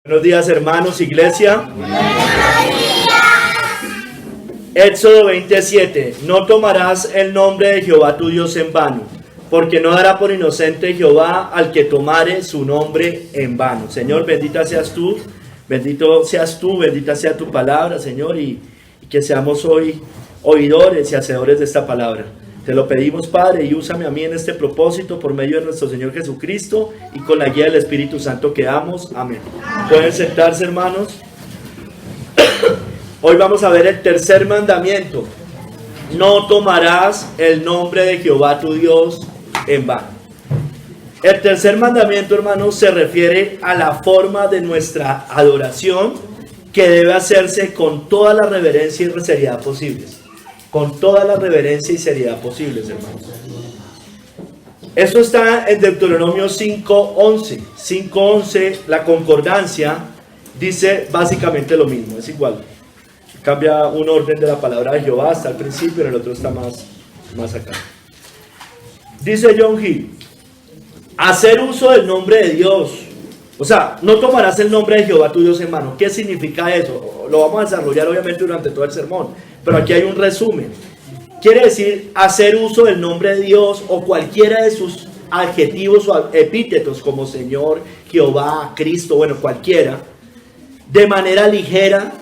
Buenos días, hermanos, iglesia. Éxodo 27. No tomarás el nombre de Jehová tu Dios en vano, porque no dará por inocente Jehová al que tomare su nombre en vano. Señor, bendita seas tú, bendita sea tu palabra, Señor, y que seamos hoy oidores y hacedores de esta palabra. Te lo pedimos, Padre, y úsame a mí en este propósito por medio de nuestro Señor Jesucristo y con la guía del Espíritu Santo que damos. Amén. Pueden sentarse, hermanos. Hoy vamos a ver el tercer mandamiento. No tomarás el nombre de Jehová tu Dios en vano. El tercer mandamiento, hermanos, se refiere a la forma de nuestra adoración que debe hacerse con toda la reverencia y seriedad posibles. Con toda la reverencia y seriedad posibles, hermanos. Esto está en Deuteronomio 5:11. 5:11, la concordancia, dice básicamente lo mismo, es igual. Cambia un orden de la palabra de Jehová hasta el principio, en el otro está más acá. Dice John Hill, hacer uso del nombre de Dios. O sea, no tomarás el nombre de Jehová tu Dios en vano. ¿Qué significa eso? Lo vamos a desarrollar obviamente durante todo el sermón, pero aquí hay un resumen. Quiere decir hacer uso del nombre de Dios o cualquiera de sus adjetivos o epítetos como Señor, Jehová, Cristo, bueno, cualquiera, de manera ligera,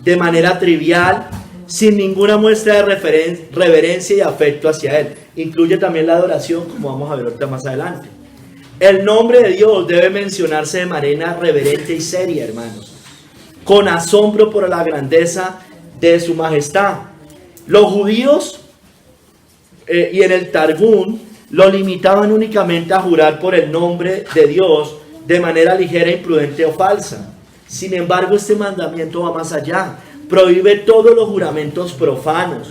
de manera trivial, sin ninguna muestra de reverencia y afecto hacia Él. Incluye también la adoración, como vamos a ver ahorita más adelante. El nombre de Dios debe mencionarse de manera reverente y seria, hermanos, con asombro por la grandeza de su majestad. Los judíos y en el Targum lo limitaban únicamente a jurar por el nombre de Dios de manera ligera, imprudente o falsa. Sin embargo, este mandamiento va más allá. Prohíbe todos los juramentos profanos,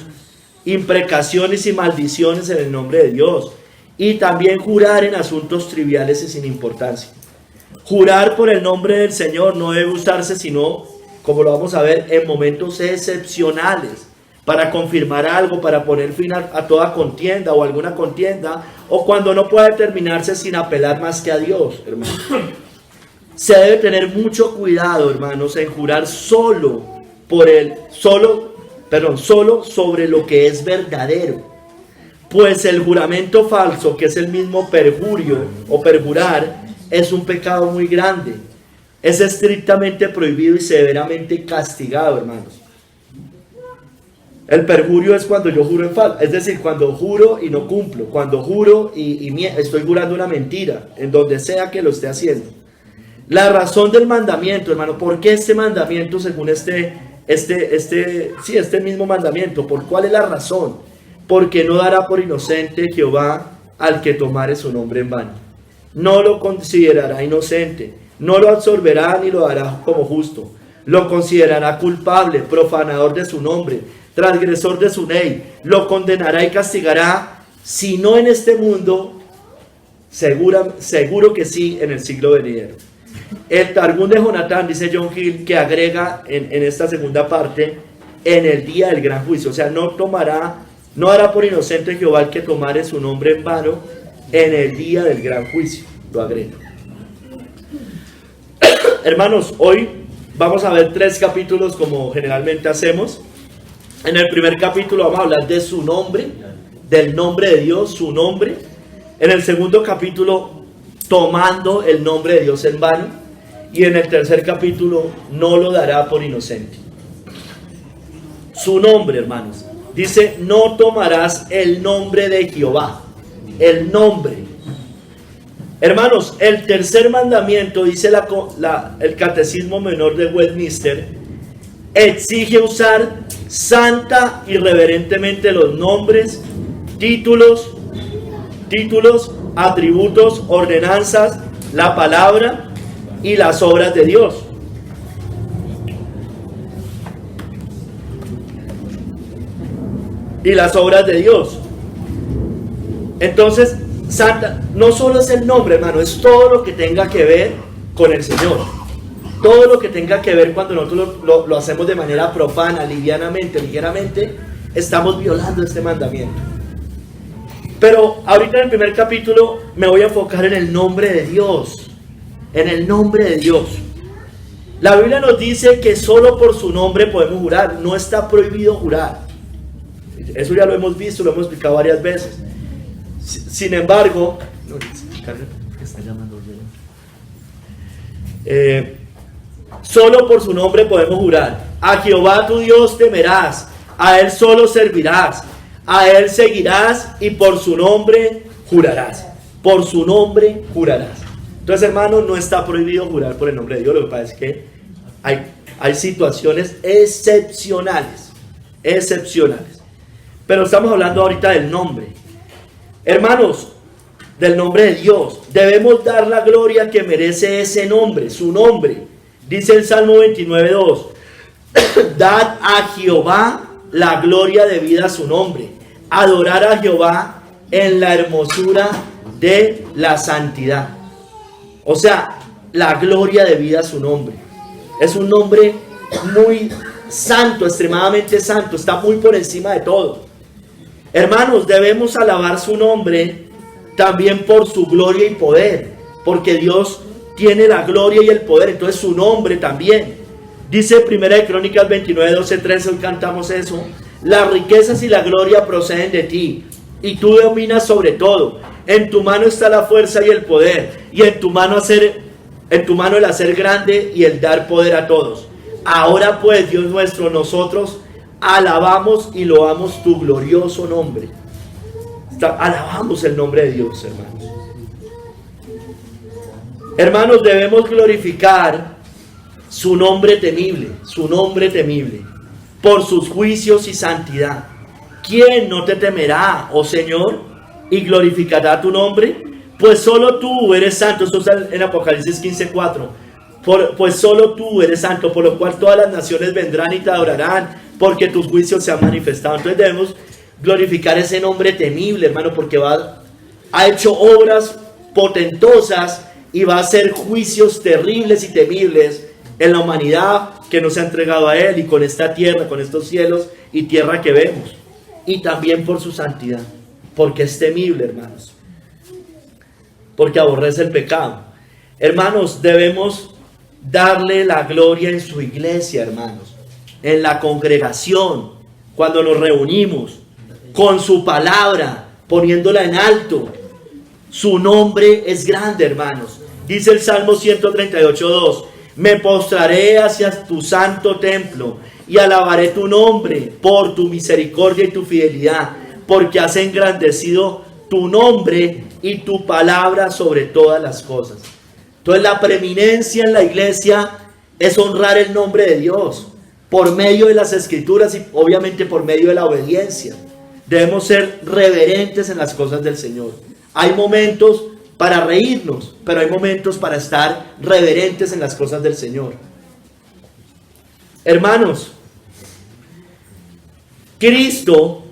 imprecaciones y maldiciones en el nombre de Dios. Y también jurar en asuntos triviales y sin importancia. Jurar por el nombre del Señor no debe usarse sino, como lo vamos a ver, en momentos excepcionales, para confirmar algo, para poner fin a toda contienda o alguna contienda, o cuando no puede terminarse sin apelar más que a Dios, hermanos. Se debe tener mucho cuidado, hermanos, en jurar solo sobre lo que es verdadero. Pues el juramento falso, que es el mismo perjurio o perjurar, es un pecado muy grande. Es estrictamente prohibido y severamente castigado, hermanos. El perjurio es cuando yo juro en falso, es decir, cuando juro y no cumplo, cuando juro y estoy jurando una mentira, en donde sea que lo esté haciendo. La razón del mandamiento, hermano, ¿por qué este mandamiento según este mismo mandamiento? ¿Por cuál es la razón? Porque no dará por inocente Jehová al que tomare su nombre en vano. No lo considerará inocente, no lo absolverá ni lo dará como justo. Lo considerará culpable, profanador de su nombre, transgresor de su ley. Lo condenará y castigará, si no en este mundo, seguro que sí en el siglo venidero. El Targum de Jonatán, dice John Hill, que agrega en esta segunda parte, en el día del gran juicio. O sea, no hará por inocente Jehová el que tomare su nombre en vano en el día del gran juicio. Lo agrego. Hermanos, hoy vamos a ver 3 capítulos como generalmente hacemos. En el primer capítulo vamos a hablar de su nombre, del nombre de Dios, su nombre. En el segundo capítulo, tomando el nombre de Dios en vano. Y en el tercer capítulo, no lo dará por inocente. Su nombre, hermanos. Dice, no tomarás el nombre de Jehová. El nombre. Hermanos, el tercer mandamiento, dice el Catecismo Menor de Westminster, exige usar santa y reverentemente los nombres, títulos, atributos, ordenanzas, la palabra y las obras de Dios. Y las obras de Dios. Entonces, santa no solo es el nombre, hermano, es todo lo que tenga que ver con el Señor. Todo lo que tenga que ver cuando nosotros lo hacemos de manera profana, ligeramente, estamos violando este mandamiento. Pero ahorita en el primer capítulo me voy a enfocar en el nombre de Dios. En el nombre de Dios. La Biblia nos dice que solo por su nombre podemos jurar. No está prohibido jurar. Eso ya lo hemos visto, lo hemos explicado varias veces. Sin embargo, solo por su nombre podemos jurar. A Jehová tu Dios temerás, a Él solo servirás, a Él seguirás y por su nombre jurarás. Por su nombre jurarás. Entonces, hermanos, no está prohibido jurar por el nombre de Dios. Lo que pasa es que hay situaciones excepcionales. Pero estamos hablando ahorita del nombre. Hermanos, del nombre de Dios. Debemos dar la gloria que merece ese nombre, su nombre. Dice el Salmo 29:2. Dad a Jehová la gloria debida a su nombre. Adorar a Jehová en la hermosura de la santidad. O sea, la gloria debida a su nombre. Es un nombre muy santo, extremadamente santo. Está muy por encima de todo. Hermanos, debemos alabar su nombre también por su gloria y poder. Porque Dios tiene la gloria y el poder. Entonces su nombre también. Dice 1 Crónicas 29:12-13. Hoy cantamos eso. Las riquezas y la gloria proceden de ti. Y tú dominas sobre todo. En tu mano está la fuerza y el poder. Y en tu mano el hacer grande y el dar poder a todos. Ahora pues, Dios nuestro, nosotros alabamos y loamos tu glorioso nombre. Alabamos el nombre de Dios, hermanos. Hermanos, debemos glorificar su nombre temible, por sus juicios y santidad. ¿Quién no te temerá, oh Señor, y glorificará tu nombre? Pues solo tú eres santo. Esto está en Apocalipsis 15:4. Pues solo tú eres santo, por lo cual todas las naciones vendrán y te adorarán, porque tus juicios se han manifestado. Entonces debemos glorificar ese nombre temible, hermano, porque ha hecho obras potentosas y va a hacer juicios terribles y temibles en la humanidad que nos ha entregado a Él, y con esta tierra, con estos cielos y tierra que vemos. Y también por su santidad, porque es temible, hermanos, porque aborrece el pecado. Hermanos, debemos darle la gloria en su iglesia, hermanos, en la congregación, cuando nos reunimos, con su palabra, poniéndola en alto. Su nombre es grande, hermanos. Dice el Salmo 138:2. Me postraré hacia tu santo templo y alabaré tu nombre por tu misericordia y tu fidelidad, porque has engrandecido tu nombre y tu palabra sobre todas las cosas. Entonces la preeminencia en la iglesia es honrar el nombre de Dios por medio de las escrituras y obviamente por medio de la obediencia. Debemos ser reverentes en las cosas del Señor. Hay momentos para reírnos, pero hay momentos para estar reverentes en las cosas del Señor. Hermanos, Cristo,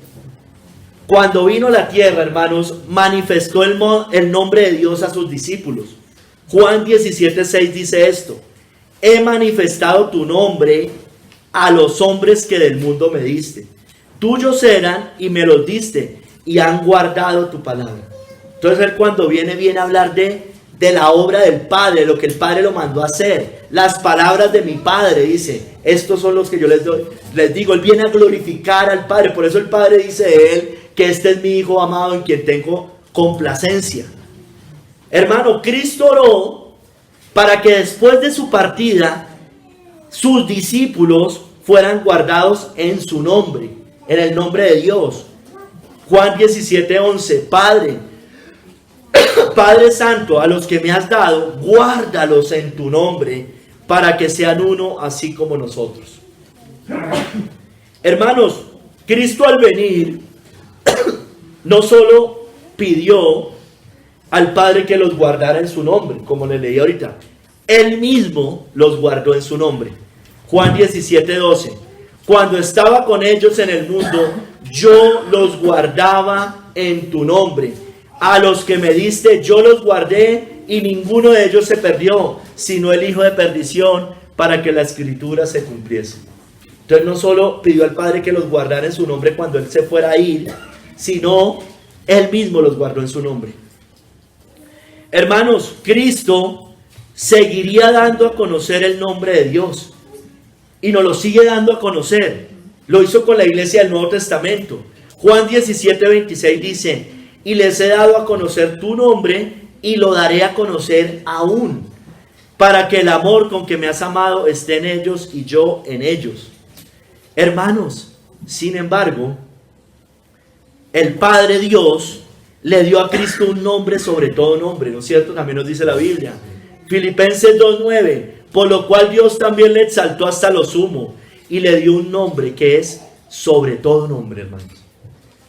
cuando vino a la tierra, hermanos, manifestó el nombre de Dios a sus discípulos. Juan 17:6 dice esto: he manifestado tu nombre a los hombres que del mundo me diste. Tuyos eran y me los diste, y han guardado tu palabra. Entonces él, cuando viene a hablar de la obra del Padre, lo que el Padre lo mandó a hacer. Las palabras de mi Padre, dice, estos son los que yo les digo. Él viene a glorificar al Padre. Por eso el Padre dice de él que este es mi Hijo amado en quien tengo complacencia. Hermano, Cristo oró para que después de su partida sus discípulos fueran guardados en su nombre, en el nombre de Dios. Juan 17:11. Padre Santo, a los que me has dado, guárdalos en tu nombre, para que sean uno así como nosotros. Hermanos, Cristo al venir no solo pidió al Padre que los guardara en su nombre, como le leí ahorita, Él mismo los guardó en su nombre. Juan 17:12. Cuando estaba con ellos en el mundo, yo los guardaba en tu nombre. A los que me diste yo los guardé, y ninguno de ellos se perdió, sino el hijo de perdición, para que la escritura se cumpliese. Entonces no solo pidió al Padre que los guardara en su nombre cuando Él se fuera a ir, sino Él mismo los guardó en su nombre. Hermanos, Cristo seguiría dando a conocer el nombre de Dios. Y nos lo sigue dando a conocer. Lo hizo con la iglesia del Nuevo Testamento. Juan 17:26 dice: y les he dado a conocer tu nombre y lo daré a conocer aún, para que el amor con que me has amado esté en ellos y yo en ellos. Hermanos, sin embargo, el Padre Dios le dio a Cristo un nombre sobre todo nombre, ¿no es cierto? También nos dice la Biblia. Filipenses 2:9: por lo cual Dios también le exaltó hasta lo sumo y le dio un nombre que es sobre todo nombre, hermanos.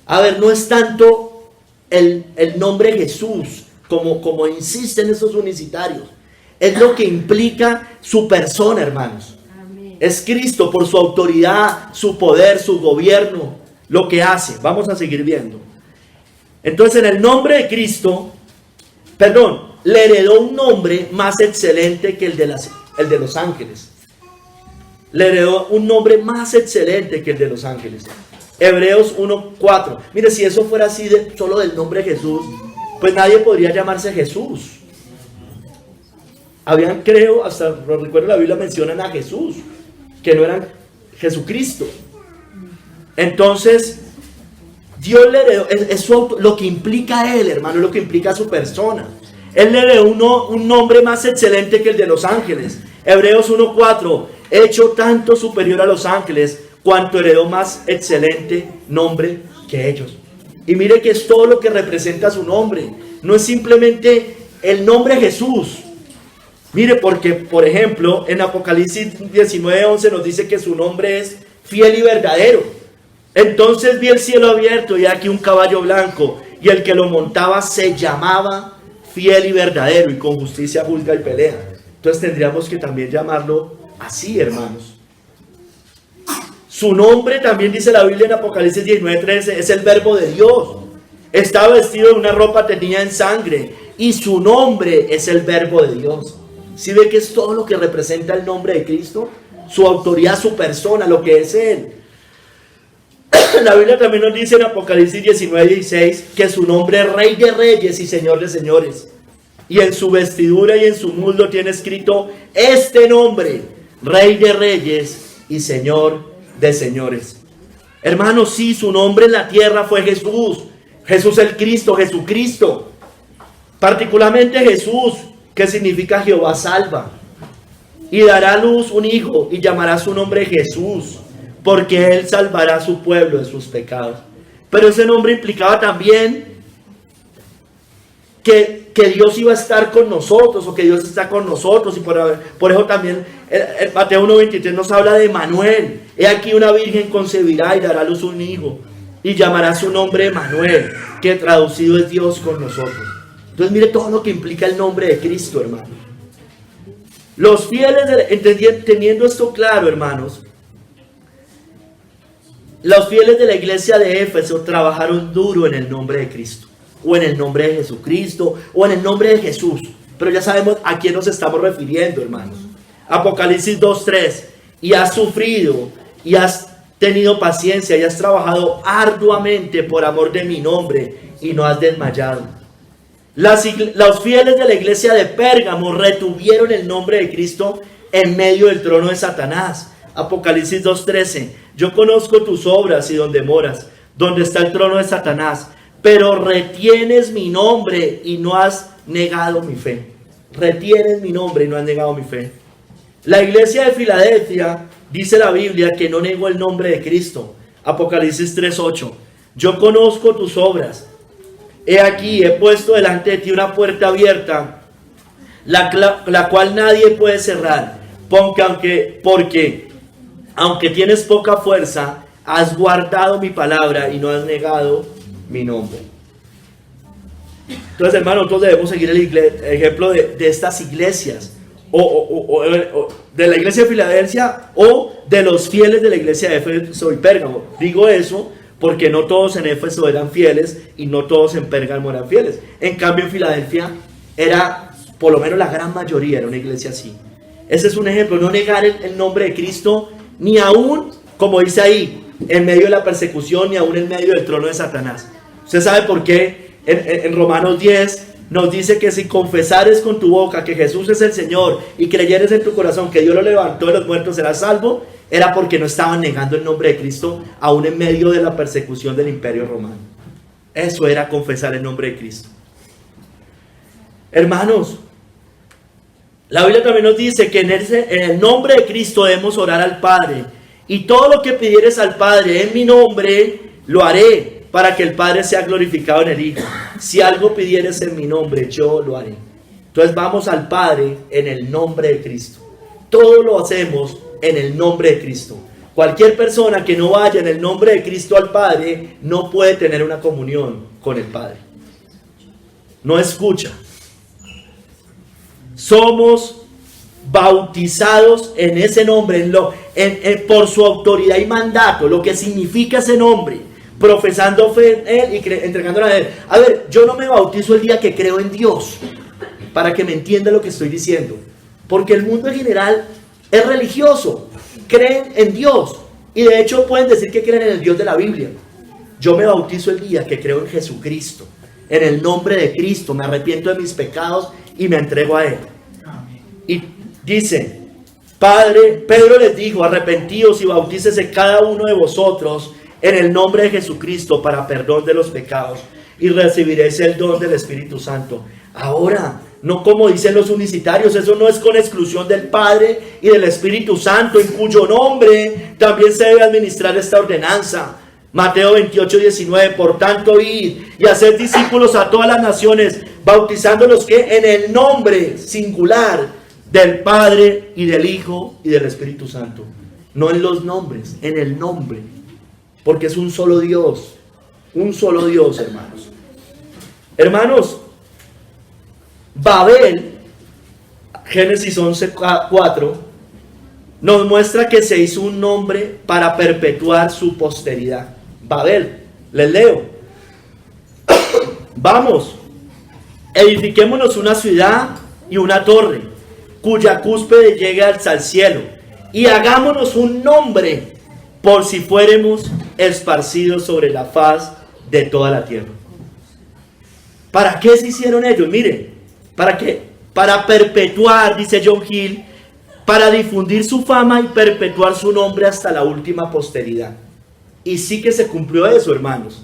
A ver, no es tanto el nombre Jesús como insisten esos unicitarios. Es lo que implica su persona, hermanos. Amén. Es Cristo por su autoridad, su poder, su gobierno, lo que hace. Vamos a seguir viendo. Entonces, en el nombre de Cristo, le heredó un nombre más excelente que el de los ángeles. Le heredó un nombre más excelente que el de los ángeles. Hebreos 1:4. Mire, si eso fuera así solo del nombre de Jesús, pues nadie podría llamarse Jesús. Habían, creo, hasta recuerdo la Biblia mencionan a Jesús, que no eran Jesucristo. Entonces, Dios le heredó, lo que implica a él, hermano, lo que implica a su persona. Él le heredó un nombre más excelente que el de los ángeles. Hebreos 1:4: hecho tanto superior a los ángeles, cuanto heredó más excelente nombre que ellos. Y mire que es todo lo que representa su nombre. No es simplemente el nombre Jesús. Mire, porque, por ejemplo, en Apocalipsis 19:11 nos dice que su nombre es fiel y verdadero. Entonces vi el cielo abierto y aquí un caballo blanco, y el que lo montaba se llamaba fiel y verdadero, y con justicia juzga y pelea. Entonces tendríamos que también llamarlo así, hermanos. Su nombre, también dice la Biblia en Apocalipsis 19:13, es el verbo de Dios. Estaba vestido de una ropa teñida en sangre, y su nombre es el verbo de Dios. ¿Sí ve que es todo lo que representa el nombre de Cristo? Su autoridad, su persona, lo que es Él. La Biblia también nos dice en Apocalipsis 19:16 que su nombre es Rey de Reyes y Señor de Señores. Y en su vestidura y en su muslo tiene escrito este nombre: Rey de Reyes y Señor de Señores. Hermanos, sí, su nombre en la tierra fue Jesús. Jesús el Cristo, Jesucristo. Particularmente Jesús, que significa Jehová salva. Y dará a luz un hijo y llamará su nombre Jesús, porque él salvará a su pueblo de sus pecados. Pero ese nombre implicaba también que Dios iba a estar con nosotros, o que Dios está con nosotros. Y por eso también el Mateo 1:23 nos habla de Emanuel. He aquí una virgen concebirá y dará a luz un hijo, y llamará su nombre Emanuel, que traducido es Dios con nosotros. Entonces mire todo lo que implica el nombre de Cristo, hermano. Los fieles, teniendo esto claro, hermanos, los fieles de la iglesia de Éfeso trabajaron duro en el nombre de Cristo, o en el nombre de Jesucristo, o en el nombre de Jesús. Pero ya sabemos a quién nos estamos refiriendo, hermanos. Apocalipsis 2:3: y has sufrido, y has tenido paciencia, y has trabajado arduamente por amor de mi nombre, y no has desmayado. Los fieles de la iglesia de Pérgamo retuvieron el nombre de Cristo en medio del trono de Satanás. Apocalipsis 2:13: yo conozco tus obras y donde moras, donde está el trono de Satanás, pero retienes mi nombre y no has negado mi fe. Retienes mi nombre y no has negado mi fe. La iglesia de Filadelfia, dice la Biblia, que no negó el nombre de Cristo. Apocalipsis 3:8: yo conozco tus obras. He aquí, he puesto delante de ti una puerta abierta, la cual nadie puede cerrar, porque aunque tienes poca fuerza, has guardado mi palabra y no has negado mi nombre. Entonces, hermanos, nosotros debemos seguir el ejemplo de estas iglesias, o de la iglesia de Filadelfia, o de los fieles de la iglesia de Éfeso y Pérgamo. Digo eso porque no todos en Éfeso eran fieles y no todos en Pérgamo eran fieles. En cambio, en Filadelfia era, por lo menos la gran mayoría, era una iglesia así. Ese es un ejemplo: no negar el nombre de Cristo, ni aún, como dice ahí, en medio de la persecución, ni aún en medio del trono de Satanás. Usted sabe por qué en Romanos 10 nos dice que si confesares con tu boca que Jesús es el Señor y creyeres en tu corazón que Dios lo levantó de los muertos, serás salvo, era porque no estaban negando el nombre de Cristo aún en medio de la persecución del Imperio Romano. Eso era confesar el nombre de Cristo. Hermanos, la Biblia también nos dice que en el nombre de Cristo debemos orar al Padre. Y todo lo que pidieres al Padre en mi nombre, lo haré para que el Padre sea glorificado en el Hijo. Si algo pidieres en mi nombre, yo lo haré. Entonces vamos al Padre en el nombre de Cristo. Todo lo hacemos en el nombre de Cristo. Cualquier persona que no vaya en el nombre de Cristo al Padre, no puede tener una comunión con el Padre. No escucha. Somos bautizados en ese nombre, por su autoridad y mandato, lo que significa ese nombre, profesando fe en Él y entregándola a Él. A ver, yo no me bautizo el día que creo en Dios, para que me entienda lo que estoy diciendo, porque el mundo en general es religioso, creen en Dios, y de hecho pueden decir que creen en el Dios de la Biblia. Yo me bautizo el día que creo en Jesucristo, en el nombre de Cristo, me arrepiento de mis pecados y me entrego a Él. Y dice, Pedro les dijo, arrepentíos y bautícese cada uno de vosotros en el nombre de Jesucristo para perdón de los pecados y recibiréis el don del Espíritu Santo. Ahora, no como dicen los unicitarios, eso no es con exclusión del Padre y del Espíritu Santo, en cuyo nombre también se debe administrar esta ordenanza. Mateo 28, 19, por tanto id y haced discípulos a todas las naciones, bautizándolos que en el nombre singular del Padre y del Hijo y del Espíritu Santo. No en los nombres, en el nombre, porque es un solo Dios, hermanos. Hermanos, Babel, Génesis 11:4, nos muestra que se hizo un nombre para perpetuar su posteridad. Babel, les leo. Vamos, edifiquémonos una ciudad y una torre, cuya cúspide llegue hasta el cielo, y hagámonos un nombre, por si fuéramos esparcidos sobre la faz de toda la tierra. ¿Para qué se hicieron ellos? Mire, ¿para qué? Para perpetuar, dice John Hill, para difundir su fama y perpetuar su nombre hasta la última posteridad. Y sí que se cumplió eso, hermanos.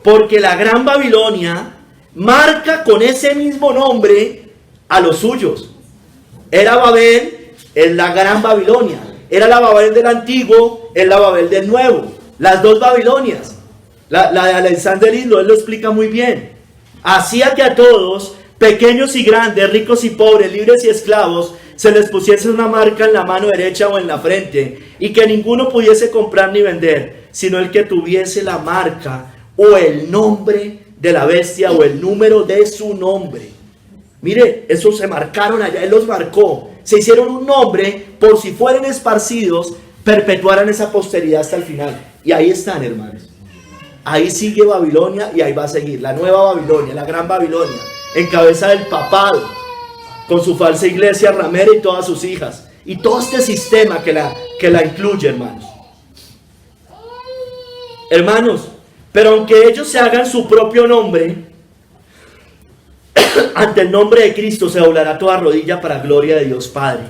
Porque la Gran Babilonia marca con ese mismo nombre a los suyos. Era Babel, es la Gran Babilonia. Era la Babel del Antiguo, es la Babel del Nuevo. Las dos Babilonias. La de Alexander Islo, él lo explica muy bien. Hacía que a todos, pequeños y grandes, ricos y pobres, libres y esclavos, se les pusiese una marca en la mano derecha o en la frente, y que ninguno pudiese comprar ni vender, sino el que tuviese la marca o el nombre de la bestia o el número de su nombre. Mire, esos se marcaron allá, Él los marcó, se hicieron un nombre por si fueran esparcidos, perpetuaran esa posteridad hasta el final. Y ahí están, hermanos. Ahí sigue Babilonia y ahí va a seguir la nueva Babilonia, la Gran Babilonia, en cabeza del papado, con su falsa iglesia ramera y todas sus hijas, y todo este sistema que la incluye, hermanos. Hermanos, pero aunque ellos se hagan su propio nombre, ante el nombre de Cristo se doblará toda rodilla para gloria de Dios Padre.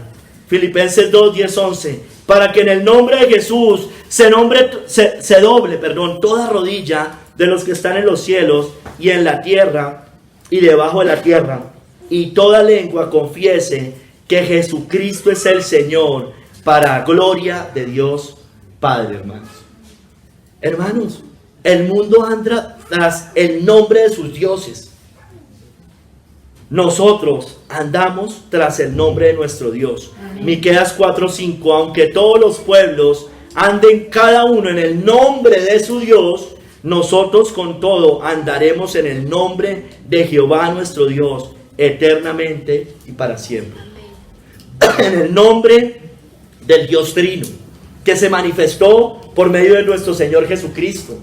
Filipenses 2, 10, 11. Para que en el nombre de Jesús se doble toda rodilla de los que están en los cielos y en la tierra y debajo de la tierra, y toda lengua confiese que Jesucristo es el Señor, para gloria de Dios Padre, hermanos. Hermanos, el mundo anda tras el nombre de sus dioses. Nosotros andamos tras el nombre de nuestro Dios. Amén. Miqueas 4:5. Aunque todos los pueblos anden cada uno en el nombre de su Dios, nosotros con todo andaremos en el nombre de Jehová nuestro Dios, eternamente y para siempre. En el nombre del Dios Trino, que se manifestó por medio de nuestro Señor Jesucristo.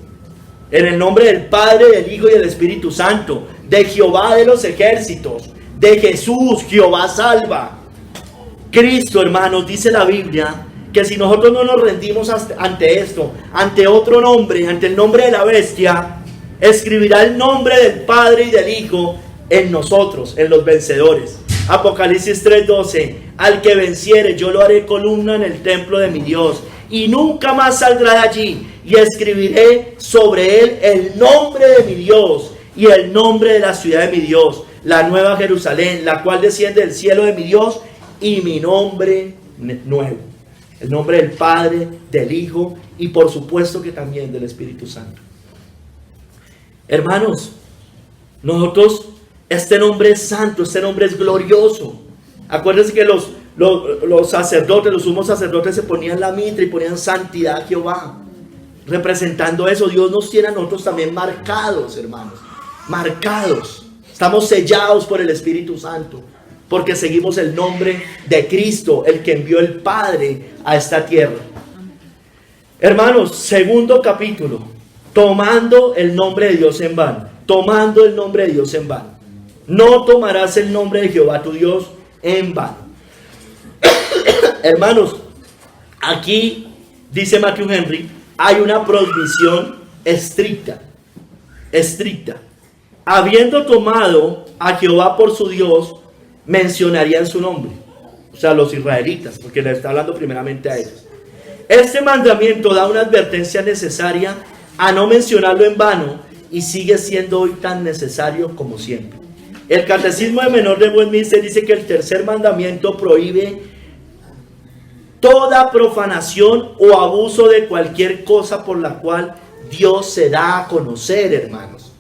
En el nombre del Padre, del Hijo y del Espíritu Santo, de Jehová de los ejércitos, de Jesús, Jehová salva. Cristo, hermanos, dice la Biblia, que si nosotros no nos rendimos ante esto, ante otro nombre, ante el nombre de la bestia, escribirá el nombre del Padre y del Hijo en nosotros, en los vencedores. Apocalipsis 3:12, al que venciere yo lo haré columna en el templo de mi Dios, y nunca más saldrá de allí, y escribiré sobre él el nombre de mi Dios y el nombre de la ciudad de mi Dios, la nueva Jerusalén, la cual desciende del cielo de mi Dios, y mi nombre nuevo, el nombre del Padre, del Hijo y por supuesto que también del Espíritu Santo. Hermanos, nosotros, este nombre es santo, este nombre es glorioso. Acuérdense que los sacerdotes, los sumos sacerdotes se ponían la mitra y ponían santidad a Jehová, representando eso. Dios nos tiene a nosotros también marcados, hermanos, marcados. Estamos sellados por el Espíritu Santo, porque seguimos el nombre de Cristo, el que envió el Padre a esta tierra. Hermanos, segundo capítulo, tomando el nombre de Dios en vano, tomando el nombre de Dios en vano. No tomarás el nombre de Jehová tu Dios en vano. Hermanos, aquí dice Matthew Henry, hay una prohibición estricta. Habiendo tomado a Jehová por su Dios, mencionarían su nombre. O sea, los israelitas, porque le está hablando primeramente a ellos. Este mandamiento da una advertencia necesaria a no mencionarlo en vano y sigue siendo hoy tan necesario como siempre. El Catecismo de Menor de Westminster dice que el tercer mandamiento prohíbe toda profanación o abuso de cualquier cosa por la cual Dios se da a conocer, hermanos.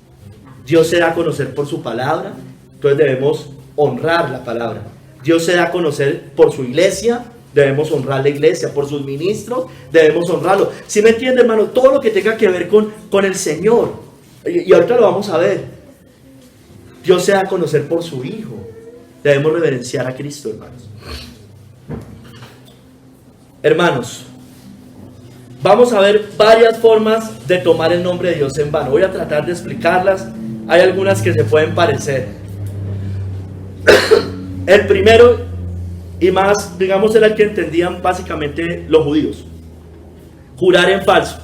Dios se da a conocer por su palabra, entonces debemos honrar la palabra. Dios se da a conocer por su iglesia, debemos honrar la iglesia. Por sus ministros, debemos honrarlo. ¿Sí me entiende, hermano? Todo lo que tenga que ver con el Señor. Y ahorita lo vamos a ver. Dios se da a conocer por su Hijo. Debemos reverenciar a Cristo, hermanos. Hermanos, vamos a ver varias formas de tomar el nombre de Dios en vano. Voy a tratar de explicarlas. Hay algunas que se pueden parecer. El primero, y más, digamos, era el que entendían básicamente los judíos. Jurar en falso.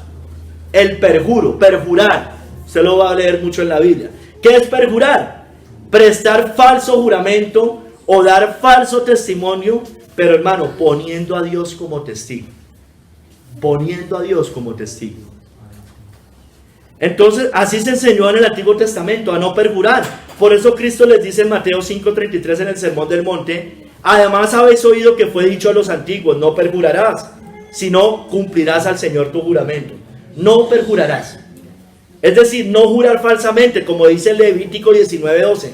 El perjuro, perjurar. Usted lo va a leer mucho en la Biblia. ¿Qué es perjurar? Prestar falso juramento o dar falso testimonio, pero hermano, poniendo a Dios como testigo. Poniendo a Dios como testigo. Entonces, así se enseñó en el Antiguo Testamento, a no perjurar. Por eso Cristo les dice en Mateo 5:33 en el Sermón del Monte: además habéis oído que fue dicho a los antiguos, no perjurarás, sino cumplirás al Señor tu juramento. No perjurarás. Es decir, no jurar falsamente, como dice Levítico 19:12.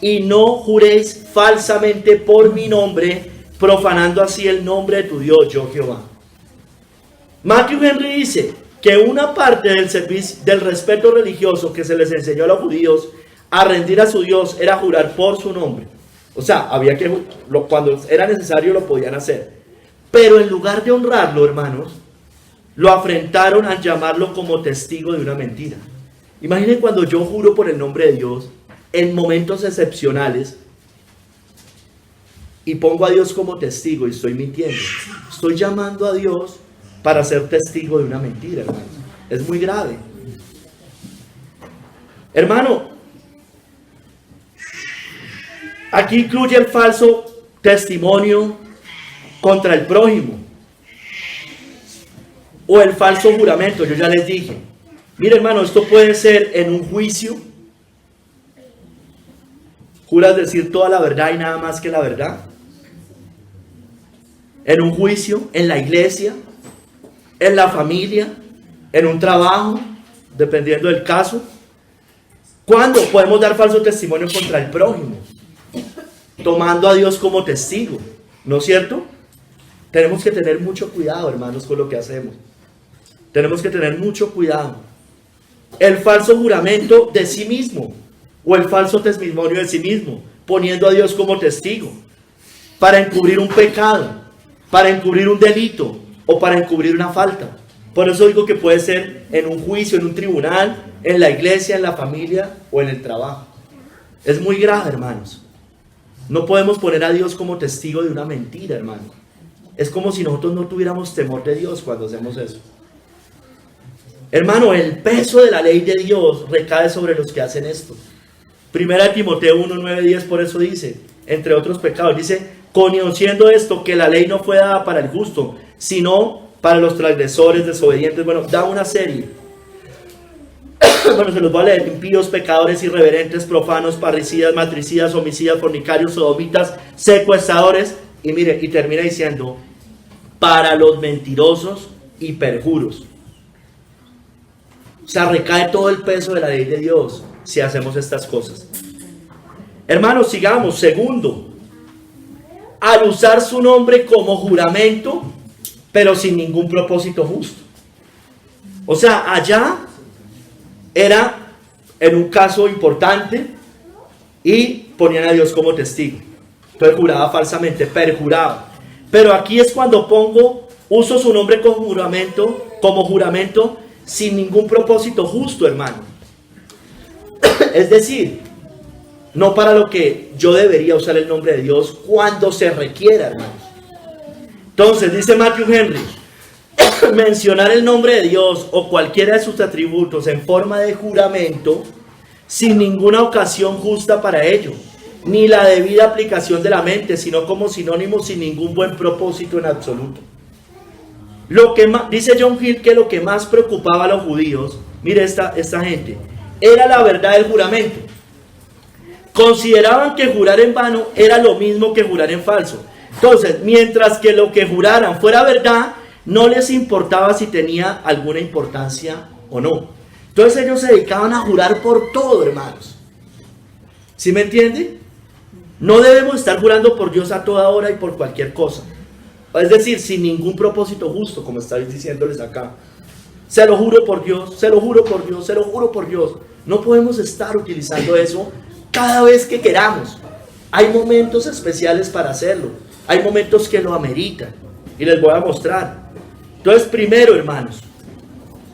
Y no juréis falsamente por mi nombre, profanando así el nombre de tu Dios, yo Jehová. Matthew Henry dice que una parte del servicio, del respeto religioso que se les enseñó a los judíos a rendir a su Dios, era jurar por su nombre. O sea, había que, cuando era necesario lo podían hacer. Pero en lugar de honrarlo, hermanos, lo afrentaron al llamarlo como testigo de una mentira. Imaginen cuando yo juro por el nombre de Dios en momentos excepcionales y pongo a Dios como testigo y estoy mintiendo. Estoy llamando a Dios para ser testigo de una mentira, hermanos. Es muy grave. Hermano, aquí incluye el falso testimonio contra el prójimo o el falso juramento. Yo ya les dije, mire, hermano, esto puede ser en un juicio. ¿Juras decir toda la verdad y nada más que la verdad? En un juicio, en la iglesia, en la familia, en un trabajo, dependiendo del caso. ¿Cuándo podemos dar falso testimonio contra el prójimo? Tomando a Dios como testigo, ¿no es cierto? Tenemos que tener mucho cuidado, hermanos, con lo que hacemos. Tenemos que tener mucho cuidado. El falso juramento de sí mismo o el falso testimonio de sí mismo, poniendo a Dios como testigo para encubrir un pecado, para encubrir un delito o para encubrir una falta. Por eso digo que puede ser en un juicio, en un tribunal, en la iglesia, en la familia o en el trabajo. Es muy grave, hermanos. No podemos poner a Dios como testigo de una mentira, hermano. Es como si nosotros no tuviéramos temor de Dios cuando hacemos eso. Hermano, el peso de la ley de Dios recae sobre los que hacen esto. Primera de Timoteo 1, 9, 10, por eso dice, entre otros pecados, dice, conociendo esto, que la ley no fue dada para el justo, sino para los transgresores, desobedientes. Bueno, da una serie. Bueno, se los voy a leer: impíos, pecadores, irreverentes, profanos, parricidas, matricidas, homicidas, fornicarios, sodomitas, secuestradores. Y mire, y termina diciendo, para los mentirosos y perjuros. O sea, recae todo el peso de la ley de Dios si hacemos estas cosas. Hermanos, sigamos. Segundo, al usar su nombre como juramento, pero sin ningún propósito justo. O sea, allá era en un caso importante y ponían a Dios como testigo. Entonces juraba falsamente, perjuraba. Pero aquí es cuando uso su nombre como juramento sin ningún propósito justo, hermano. Es decir, no para lo que yo debería usar el nombre de Dios cuando se requiera, hermanos. Entonces, dice Matthew Henry, mencionar el nombre de Dios o cualquiera de sus atributos en forma de juramento sin ninguna ocasión justa para ello, ni la debida aplicación de la mente, sino como sinónimo sin ningún buen propósito en absoluto. Dice John Hill que lo que más preocupaba a los judíos, mire esta gente, era la verdad del juramento. Consideraban que jurar en vano era lo mismo que jurar en falso. Entonces, mientras que lo que juraran fuera verdad, no les importaba si tenía alguna importancia o no. Entonces ellos se dedicaban a jurar por todo, hermanos. ¿Sí me entiende? No debemos estar jurando por Dios a toda hora y por cualquier cosa. Es decir, sin ningún propósito justo, como estáis diciéndoles acá. Se lo juro por Dios, se lo juro por Dios, se lo juro por Dios. No podemos estar utilizando eso cada vez que queramos. Hay momentos especiales para hacerlo. Hay momentos que lo ameritan. Y les voy a mostrar. Entonces, primero, hermanos,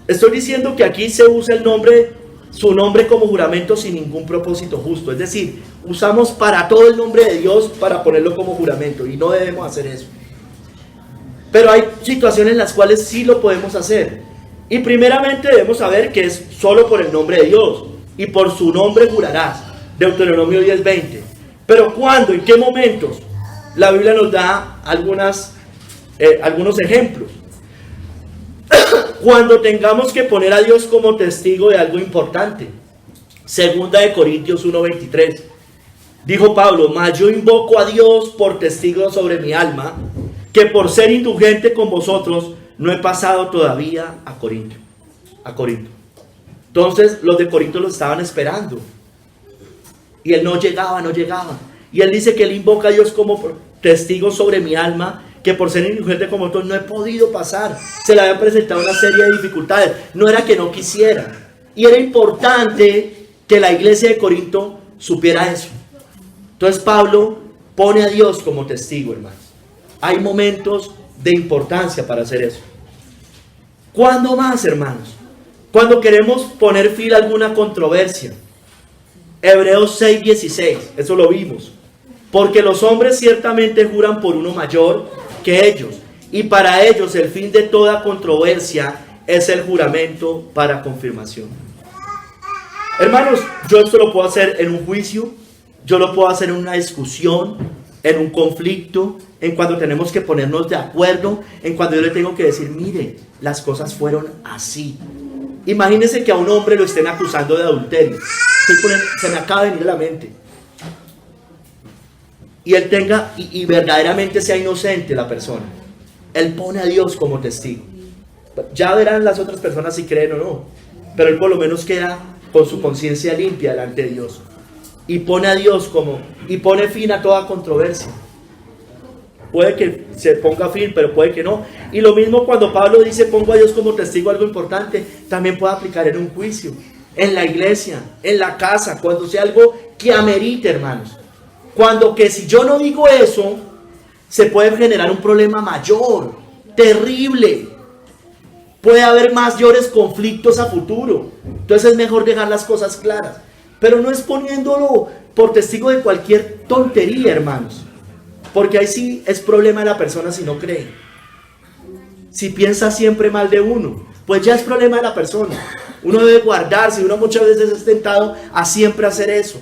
estoy diciendo que aquí se usa su nombre como juramento sin ningún propósito justo. Es decir, usamos para todo el nombre de Dios para ponerlo como juramento. Y no debemos hacer eso. Pero hay situaciones en las cuales sí lo podemos hacer. Y primeramente debemos saber que es solo por el nombre de Dios. Y por su nombre jurarás. Deuteronomio 10:20. Pero ¿cuándo? ¿En qué momentos? La Biblia nos da algunos ejemplos. Cuando tengamos que poner a Dios como testigo de algo importante. Segunda de Corintios 1:23. Dijo Pablo, mas yo invoco a Dios por testigo sobre mi alma, que por ser indulgente con vosotros no he pasado todavía a Corinto. Entonces los de Corinto lo estaban esperando. Y él no llegaba. Y él dice que él invoca a Dios como testigo sobre mi alma, que por ser indulgente como vosotros no he podido pasar. Se le habían presentado una serie de dificultades. No era que no quisiera. Y era importante que la iglesia de Corinto supiera eso. Entonces Pablo pone a Dios como testigo, hermanos. Hay momentos de importancia para hacer eso. ¿Cuándo más, hermanos? Cuando queremos poner fin a alguna controversia. Hebreos 6:16, eso lo vimos. Porque los hombres ciertamente juran por uno mayor que ellos, y para ellos el fin de toda controversia es el juramento para confirmación. Hermanos, yo esto lo puedo hacer en un juicio, yo lo puedo hacer en una discusión, en un conflicto, en cuando tenemos que ponernos de acuerdo, en cuando yo le tengo que decir, mire, las cosas fueron así. Imagínense que a un hombre lo estén acusando de adulterio. Se me acaba de venir a la mente. Y él y verdaderamente sea inocente la persona. Él pone a Dios como testigo. Ya verán las otras personas si creen o no. Pero él por lo menos queda con su conciencia limpia delante de Dios. Y pone a Dios y pone fin a toda controversia. Puede que se ponga fin, pero puede que no. Y lo mismo cuando Pablo dice pongo a Dios como testigo, algo importante, también puede aplicar en un juicio, en la iglesia, en la casa, cuando sea algo que amerite, hermanos. Cuando que si yo no digo eso, se puede generar un problema mayor, terrible. Puede haber mayores conflictos a futuro. Entonces es mejor dejar las cosas claras. Pero no es poniéndolo por testigo de cualquier tontería, hermanos. Porque ahí sí es problema de la persona si no cree. Si piensa siempre mal de uno, pues ya es problema de la persona. Uno debe guardarse, uno muchas veces es tentado a siempre hacer eso.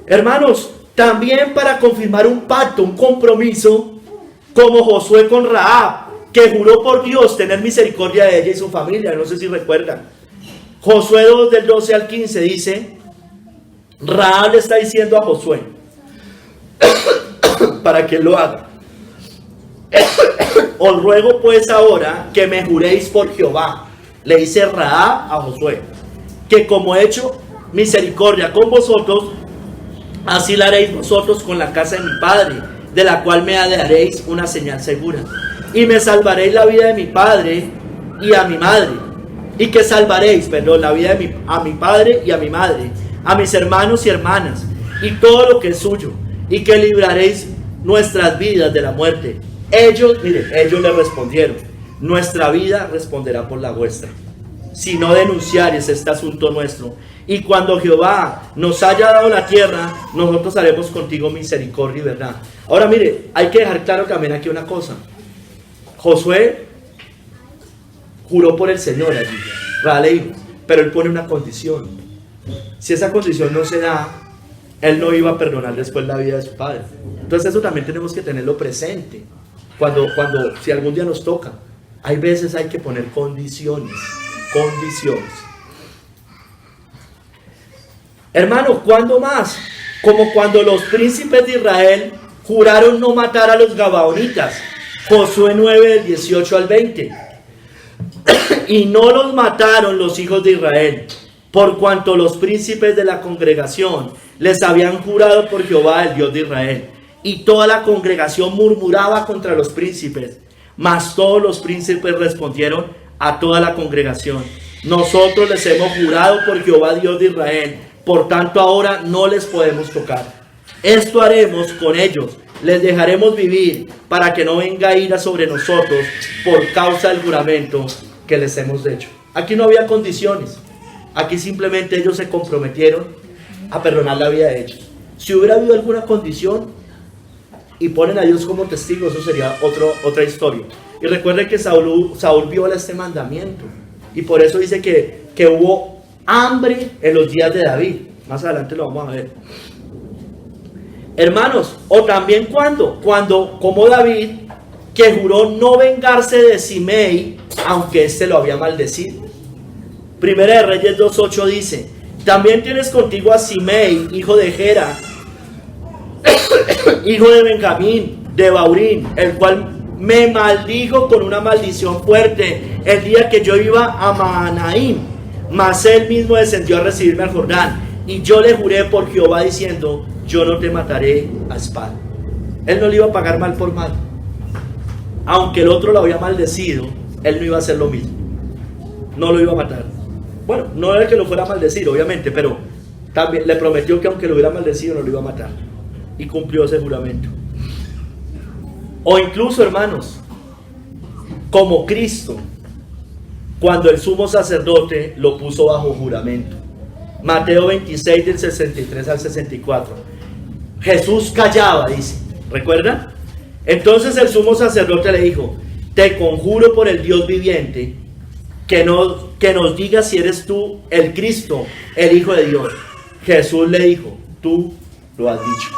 Hermanos, también para confirmar un pacto, un compromiso, como Josué con Rahab, que juró por Dios tener misericordia de ella y su familia. No sé si recuerdan. Josué 2 del 12 al 15 dice, Rahab le está diciendo a Josué para que lo haga. Os ruego pues ahora que me juréis por Jehová, le dice Rahab a Josué, que como he hecho misericordia con vosotros, así la haréis vosotros con la casa de mi padre, de la cual me daréis una señal segura. Y me salvaréis la vida de mi padre y a mi madre. Y que salvaréis, la vida de a mi padre y a mi madre, a mis hermanos y hermanas, y todo lo que es suyo. Y que libraréis nuestras vidas de la muerte. Ellos le respondieron, nuestra vida responderá por la vuestra, si no denunciares este asunto nuestro. Y cuando Jehová nos haya dado la tierra, nosotros haremos contigo misericordia y verdad. Ahora mire, hay que dejar claro también aquí una cosa. Josué juró por el Señor allí, ¿vale? Pero él pone una condición. Si esa condición no se da, él no iba a perdonar después la vida de su padre. Entonces eso también tenemos que tenerlo presente. Si algún día nos toca, hay veces hay que poner condiciones. Hermano, ¿cuándo más? Como cuando los príncipes de Israel juraron no matar a los gabaonitas. Josué 9 del 18 al 20. Y no los mataron los hijos de Israel, por cuanto los príncipes de la congregación les habían jurado por Jehová, el Dios de Israel. Y toda la congregación murmuraba contra los príncipes. Mas todos los príncipes respondieron a toda la congregación: nosotros les hemos jurado por Jehová, Dios de Israel, por tanto ahora no les podemos tocar. Esto haremos con ellos, les dejaremos vivir, para que no venga ira sobre nosotros por causa del juramento que les hemos hecho. Aquí no había condiciones, aquí simplemente ellos se comprometieron a perdonar la vida de ellos. Si hubiera habido alguna condición y ponen a Dios como testigo, eso sería otra historia. Y recuerden que Saúl viola este mandamiento, y por eso dice que hubo hambre en los días de David. Más adelante lo vamos a ver. Hermanos, o también cuando como David, que juró no vengarse de Simei, aunque éste lo había maldecido. Primera de Reyes 2:8 dice: también tienes contigo a Simei, hijo de Gera, hijo de Benjamín, de Baurín, el cual me maldijo con una maldición fuerte el día que yo iba a Mahanaim. Mas él mismo descendió a recibirme al Jordán, y yo le juré por Jehová diciendo: yo no te mataré a espada. Él no le iba a pagar mal por mal. Aunque el otro lo había maldecido, él no iba a hacer lo mismo. No lo iba a matar. Bueno, no era que lo fuera a maldecir, obviamente, pero también le prometió que aunque lo hubiera maldecido, no lo iba a matar. Y cumplió ese juramento. O incluso, hermanos, como Cristo, cuando el sumo sacerdote lo puso bajo juramento. Mateo 26 del 63 al 64. Jesús callaba, dice, ¿recuerdan? Entonces el sumo sacerdote le dijo: te conjuro por el Dios viviente, que nos digas si eres tú el Cristo, el Hijo de Dios. Jesús le dijo: tú lo has dicho.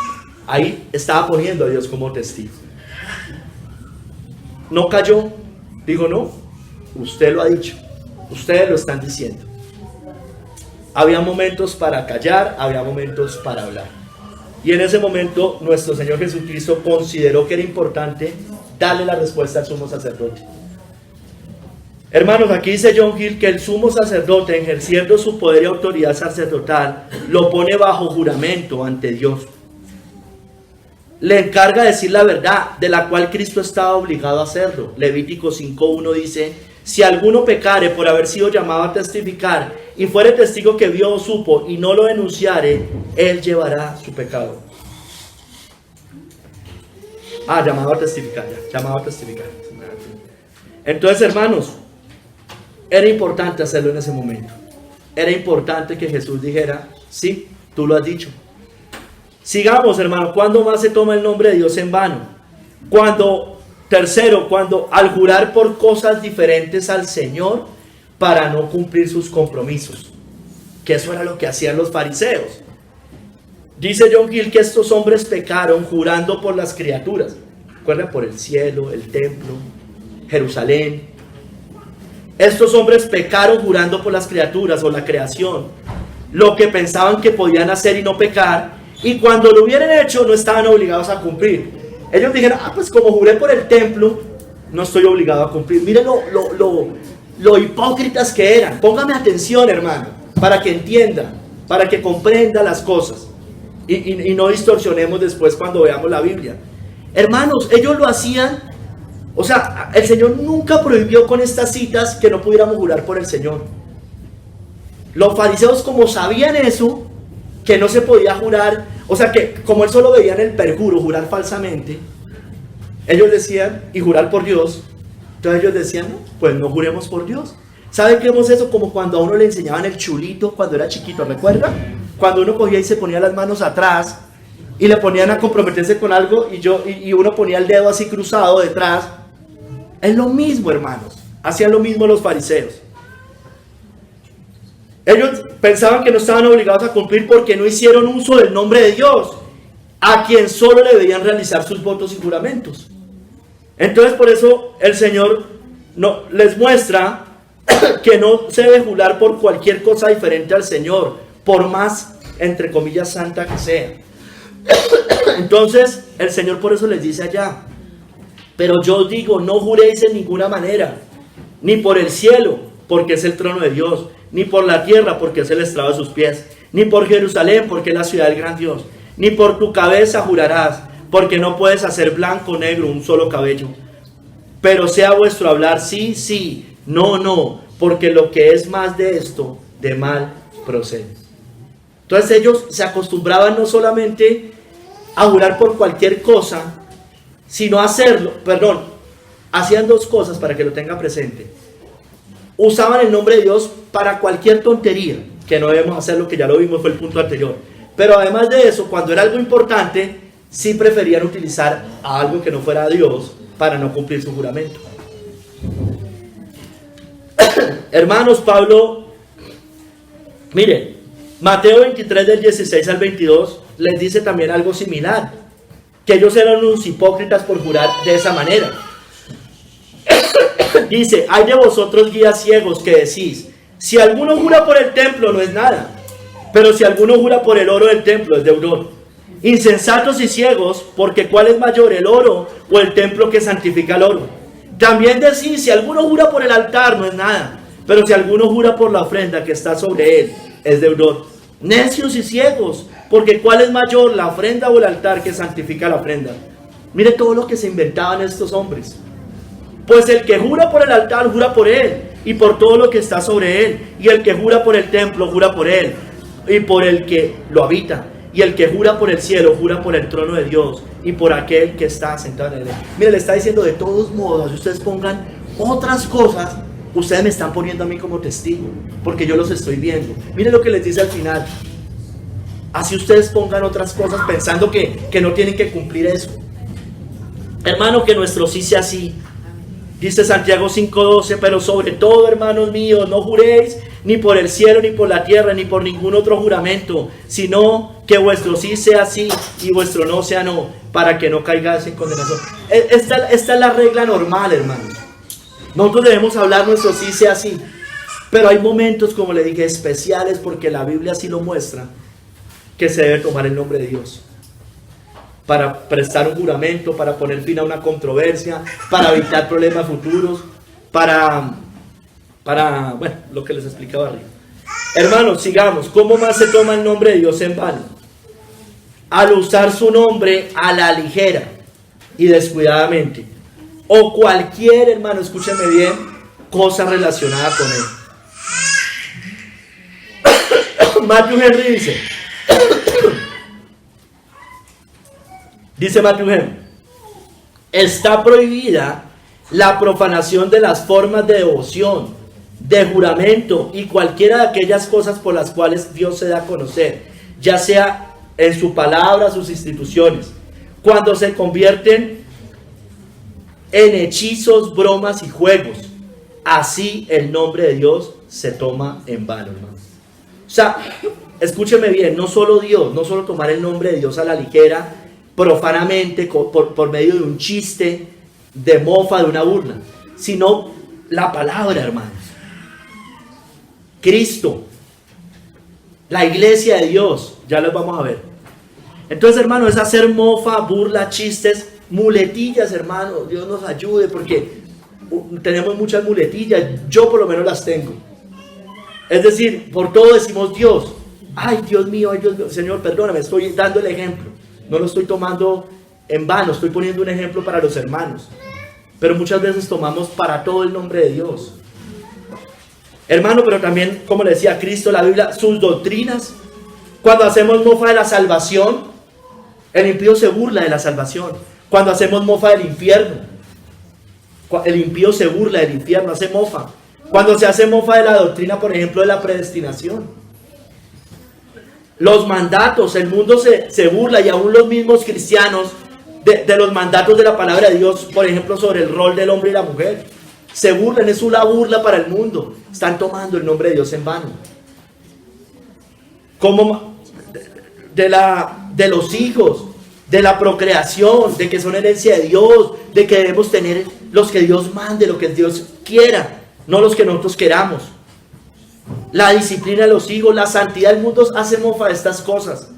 Ahí estaba poniendo a Dios como testigo. No cayó, dijo: no, usted lo ha dicho, ustedes lo están diciendo. Había momentos para callar, había momentos para hablar. Y en ese momento nuestro Señor Jesucristo consideró que era importante darle la respuesta al sumo sacerdote. Hermanos, aquí dice John Gill que el sumo sacerdote, ejerciendo su poder y autoridad sacerdotal, lo pone bajo juramento ante Dios. Le encarga decir la verdad, de la cual Cristo estaba obligado a hacerlo. Levítico 5:1 dice: si alguno pecare por haber sido llamado a testificar, y fuere testigo que vio o supo, y no lo denunciare, él llevará su pecado. Llamado a testificar, llamado a testificar. Entonces, hermanos, era importante hacerlo en ese momento. Era importante que Jesús dijera: sí, tú lo has dicho. Sigamos, hermano. ¿Cuándo más se toma el nombre de Dios en vano? Tercero, cuando al jurar por cosas diferentes al Señor para no cumplir sus compromisos. Que eso era lo que hacían los fariseos. Dice John Gill que estos hombres pecaron jurando por las criaturas. ¿Recuerdan? Por el cielo, el templo, Jerusalén. Estos hombres pecaron jurando por las criaturas o la creación, lo que pensaban que podían hacer y no pecar, y cuando lo hubieran hecho no estaban obligados a cumplir. Ellos dijeron, pues como juré por el templo, no estoy obligado a cumplir. Miren lo hipócritas que eran. Póngame atención, hermano, para que entienda, para que comprenda las cosas y no distorsionemos después cuando veamos la Biblia. Hermanos, ellos lo hacían. O sea, el Señor nunca prohibió con estas citas que no pudiéramos jurar por el Señor. Los fariseos, como sabían eso, que no se podía jurar, o sea que como él solo veían el perjuro, jurar falsamente, ellos decían, y jurar por Dios, entonces ellos decían, no, pues no juremos por Dios. ¿Saben qué es eso? Como cuando a uno le enseñaban el chulito cuando era chiquito, ¿recuerda? Cuando uno cogía y se ponía las manos atrás y le ponían a comprometerse con algo y uno ponía el dedo así cruzado detrás. Es lo mismo, hermanos. Hacían lo mismo los fariseos. Ellos pensaban que no estaban obligados a cumplir porque no hicieron uso del nombre de Dios, a quien solo le debían realizar sus votos y juramentos. Entonces por eso el Señor les muestra que no se debe jurar por cualquier cosa diferente al Señor, por más, entre comillas, santa que sea. Entonces el Señor por eso les dice allá, pero yo os digo, no juréis en ninguna manera, ni por el cielo, porque es el trono de Dios, ni por la tierra, porque es el estrado de sus pies, ni por Jerusalén, porque es la ciudad del gran Dios, ni por tu cabeza jurarás, porque no puedes hacer blanco o negro un solo cabello. Pero sea vuestro hablar sí, sí, no, no, porque lo que es más de esto, de mal procede. Entonces ellos se acostumbraban no solamente a jurar por cualquier cosa, sino hacían dos cosas para que lo tenga presente. Usaban el nombre de Dios para cualquier tontería, que no debemos hacer, lo que ya lo vimos, fue el punto anterior. Pero además de eso, cuando era algo importante, sí preferían utilizar a algo que no fuera Dios para no cumplir su juramento. Hermanos, Pablo, miren, Mateo 23 del 16 al 22 les dice también algo similar, que ellos eran unos hipócritas por jurar de esa manera. Dice, hay de vosotros guías ciegos que decís, si alguno jura por el templo no es nada, pero si alguno jura por el oro del templo es deudor. Insensatos y ciegos, porque ¿cuál es mayor, el oro o el templo que santifica el oro? También decís, si alguno jura por el altar no es nada, pero si alguno jura por la ofrenda que está sobre él es deudor. Necios y ciegos, porque ¿cuál es mayor, la ofrenda o el altar que santifica la ofrenda? Mire todo lo que se inventaban estos hombres. Pues el que jura por el altar, jura por él, y por todo lo que está sobre él. Y el que jura por el templo, jura por él, y por el que lo habita. Y el que jura por el cielo, jura por el trono de Dios, y por aquel que está sentado en él. Mire, le está diciendo, de todos modos, si ustedes pongan otras cosas, ustedes me están poniendo a mí como testigo, porque yo los estoy viendo. Mire lo que les dice al final. Así ustedes pongan otras cosas pensando que no tienen que cumplir eso. Hermano, que nuestro sí sea así. Dice Santiago 5:12, pero sobre todo, hermanos míos, no juréis ni por el cielo, ni por la tierra, ni por ningún otro juramento, sino que vuestro sí sea sí y vuestro no sea no, para que no caigáis en condenación. Esta es la regla normal, hermanos. Nosotros debemos hablar nuestro sí sea sí, pero hay momentos, como le dije, especiales, porque la Biblia así lo muestra, que se debe tomar el nombre de Dios para prestar un juramento, para poner fin a una controversia, para evitar problemas futuros, para bueno, lo que les explicaba arriba. Hermanos, sigamos. ¿Cómo más se toma el nombre de Dios en vano? Al usar su nombre a la ligera y descuidadamente, o cualquier, hermano, escúchenme bien, cosa relacionada con él. Matthew Henry dice Matthew Henry, está prohibida la profanación de las formas de devoción, de juramento y cualquiera de aquellas cosas por las cuales Dios se da a conocer, ya sea en su palabra, sus instituciones, cuando se convierten en hechizos, bromas y juegos. Así el nombre de Dios se toma en vano, hermano. O sea, escúcheme bien, no solo Dios, no solo tomar el nombre de Dios a la ligera, profanamente, por medio de un chiste, de mofa, de una burla, sino la palabra, hermanos. Cristo, la iglesia de Dios, ya los vamos a ver. Entonces, hermano, es hacer mofa, burla, chistes, muletillas, hermano. Dios nos ayude porque tenemos muchas muletillas, yo por lo menos las tengo. Es decir, por todo decimos Dios. Ay, Dios mío, Señor, perdóname, estoy dando el ejemplo. No lo estoy tomando en vano, estoy poniendo un ejemplo para los hermanos. Pero muchas veces tomamos para todo el nombre de Dios. Hermano, pero también, como le decía Cristo, la Biblia, sus doctrinas. Cuando hacemos mofa de la salvación, el impío se burla de la salvación. Cuando hacemos mofa del infierno, el impío se burla del infierno, hace mofa. Cuando se hace mofa de la doctrina, por ejemplo, de la predestinación. Los mandatos, el mundo se burla, y aún los mismos cristianos de los mandatos de la palabra de Dios, por ejemplo, sobre el rol del hombre y la mujer. Se burlan, es una burla para el mundo. Están tomando el nombre de Dios en vano. Como de los hijos, de la procreación, de que son herencia de Dios, de que debemos tener los que Dios mande, lo que Dios quiera, no los que nosotros queramos. La disciplina de los hijos, la santidad del mundo hace mofa de estas cosas.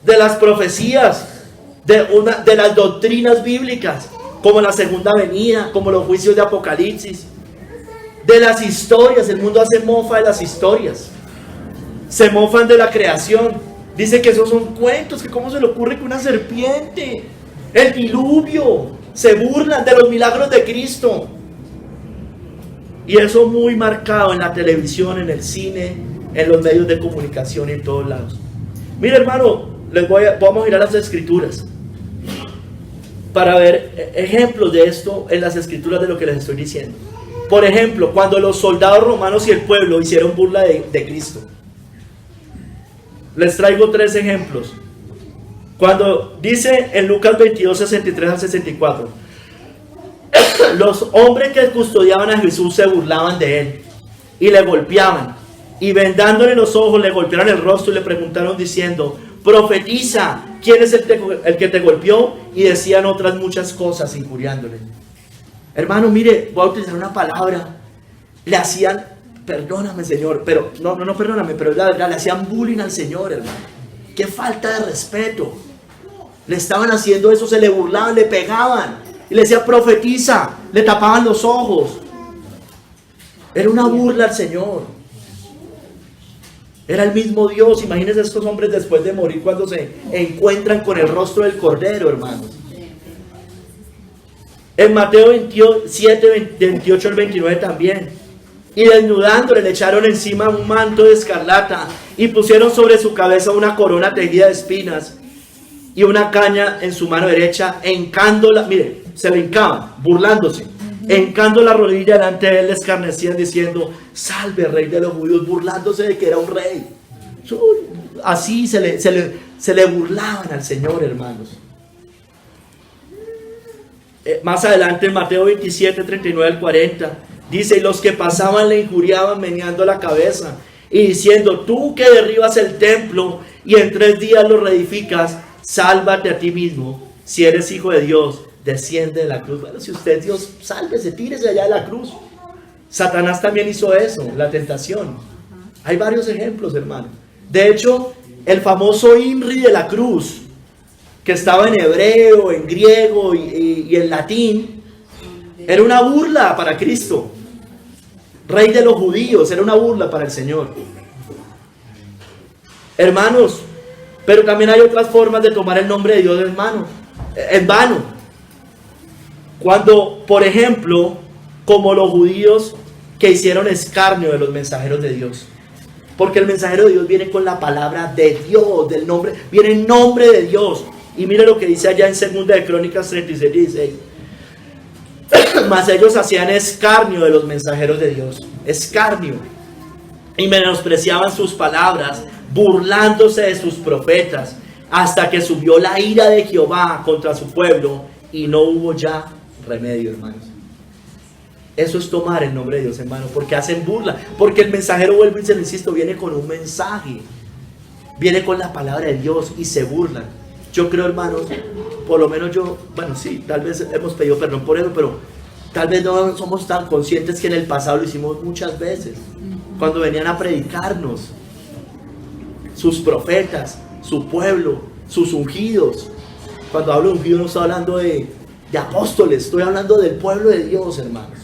De las profecías, de las doctrinas bíblicas, como la segunda venida, como los juicios de Apocalipsis. De las historias, el mundo hace mofa de las historias. Se mofan de la creación. Dice que esos son cuentos, que cómo se le ocurre que una serpiente, el diluvio, se burlan de los milagros de Cristo. Y eso muy marcado en la televisión, en el cine, en los medios de comunicación y en todos lados. Mire, hermano, vamos a ir a las escrituras para ver ejemplos de esto en las escrituras de lo que les estoy diciendo. Por ejemplo, cuando los soldados romanos y el pueblo hicieron burla de Cristo. Les traigo 3 ejemplos. Cuando dice en Lucas 22, 63 al 64, los hombres que custodiaban a Jesús se burlaban de él y le golpeaban, y vendándole los ojos le golpearon el rostro y le preguntaron diciendo: profetiza, ¿quién es el que te golpeó? Y decían otras muchas cosas injuriándole. Hermano, mire, voy a utilizar una palabra. Le hacían, perdóname, Señor, pero no perdóname, pero es la verdad, le hacían bullying al Señor, hermano. Qué falta de respeto. Le estaban haciendo eso, se le burlaban, le pegaban y le decían: profetiza, le tapaban los ojos. Era una burla al Señor. Era el mismo Dios. Imagínense estos hombres después de morir, cuando se encuentran con el rostro del Cordero, hermanos. En Mateo 7, 28 al 29 también. Y desnudándole le echaron encima un manto de escarlata y pusieron sobre su cabeza una corona tejida de espinas y una caña en su mano derecha, hincándola, mire, se le hincaban, burlándose, hincando la rodilla delante de él, le escarnecían diciendo: salve, rey de los judíos, burlándose de que era un rey. Así se le burlaban al Señor, hermanos. Más adelante en Mateo 27, 39 al 40, dice: y los que pasaban le injuriaban meneando la cabeza y diciendo: tú que derribas el templo y en 3 días lo reedificas, sálvate a ti mismo. Si eres hijo de Dios, desciende de la cruz. Bueno, si usted es Dios, sálvese, tírese allá de la cruz. Satanás también hizo eso, la tentación. Hay varios ejemplos, hermano. De hecho, el famoso INRI de la cruz, que estaba en hebreo, en griego y en latín, era una burla para Cristo. Rey de los judíos, era una burla para el Señor. Hermanos, pero también hay otras formas de tomar el nombre de Dios en vano. Cuando, por ejemplo, como los judíos que hicieron escarnio de los mensajeros de Dios. Porque el mensajero de Dios viene con la palabra de Dios, del nombre, viene en nombre de Dios. Y mire lo que dice allá en 2 de Crónicas 36, 16. Mas ellos hacían escarnio de los mensajeros de Dios, escarnio, y menospreciaban sus palabras, burlándose de sus profetas, hasta que subió la ira de Jehová contra su pueblo y no hubo ya remedio, hermanos. Eso es tomar el nombre de Dios en vano, porque hacen burla, porque el mensajero, vuelvo y se lo insisto, viene con un mensaje. viene con la palabra de Dios y se burlan. Yo creo, hermanos, por lo menos yo, bueno, sí, tal vez hemos pedido perdón por eso, pero tal vez no somos tan conscientes que en el pasado lo hicimos muchas veces. Cuando venían a predicarnos, sus profetas, su pueblo, sus ungidos. Cuando hablo de ungidos no estoy hablando de apóstoles, estoy hablando del pueblo de Dios, hermanos.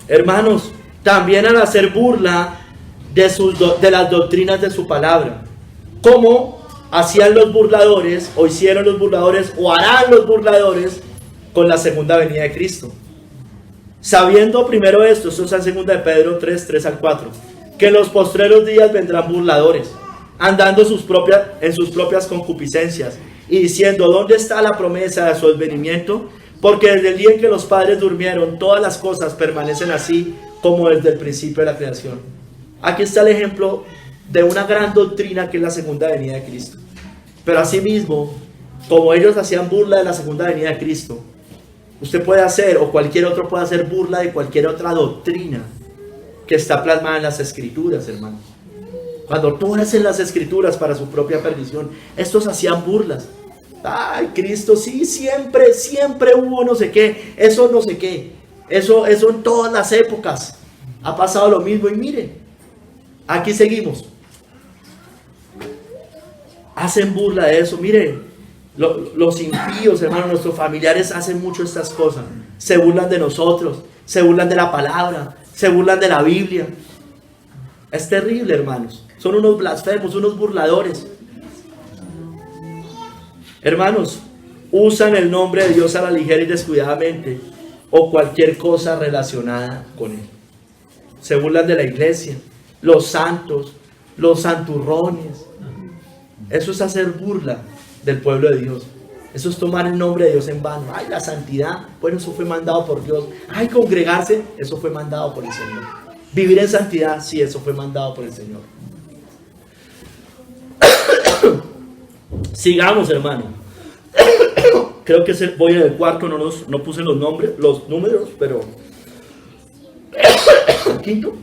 Hermanos, también al hacer burla de las doctrinas de su palabra, como hacían los burladores, o hicieron los burladores, o harán los burladores con la segunda venida de Cristo. Sabiendo primero esto está en 2 de Pedro 3 al 4, que en los postreros días vendrán burladores, andando en sus propias concupiscencias, y diciendo, ¿dónde está la promesa de su advenimiento? Porque desde el día en que los padres durmieron, todas las cosas permanecen así como desde el principio de la creación. Aquí está el ejemplo de una gran doctrina que es la segunda venida de Cristo. Pero asimismo, como ellos hacían burla de la segunda venida de Cristo, usted puede hacer, o cualquier otro puede hacer burla de cualquier otra doctrina que está plasmada en las Escrituras, hermano. Cuando tú haces las Escrituras para su propia perdición, estos hacían burlas. Ay, Cristo, sí, siempre hubo no sé qué, eso no sé qué, eso en todas las épocas ha pasado lo mismo. Y mire, aquí seguimos. Hacen burla de eso. Mire, los impíos, hermanos, nuestros familiares hacen mucho estas cosas. Se burlan de nosotros, se burlan de la palabra, se burlan de la Biblia. Es terrible, hermanos. Son unos blasfemos, unos burladores. Hermanos, usan el nombre de Dios a la ligera y descuidadamente, o cualquier cosa relacionada con él. Se burlan de la iglesia, los santos, los santurrones. Eso es hacer burla del pueblo de Dios. Eso es tomar el nombre de Dios en vano. Ay, la santidad, bueno, eso fue mandado por Dios. Ay, congregarse, eso fue mandado por el Señor. Vivir en santidad, sí, eso fue mandado por el Señor. Sigamos, hermano. Creo que voy en el cuarto, no puse los números, pero quinto,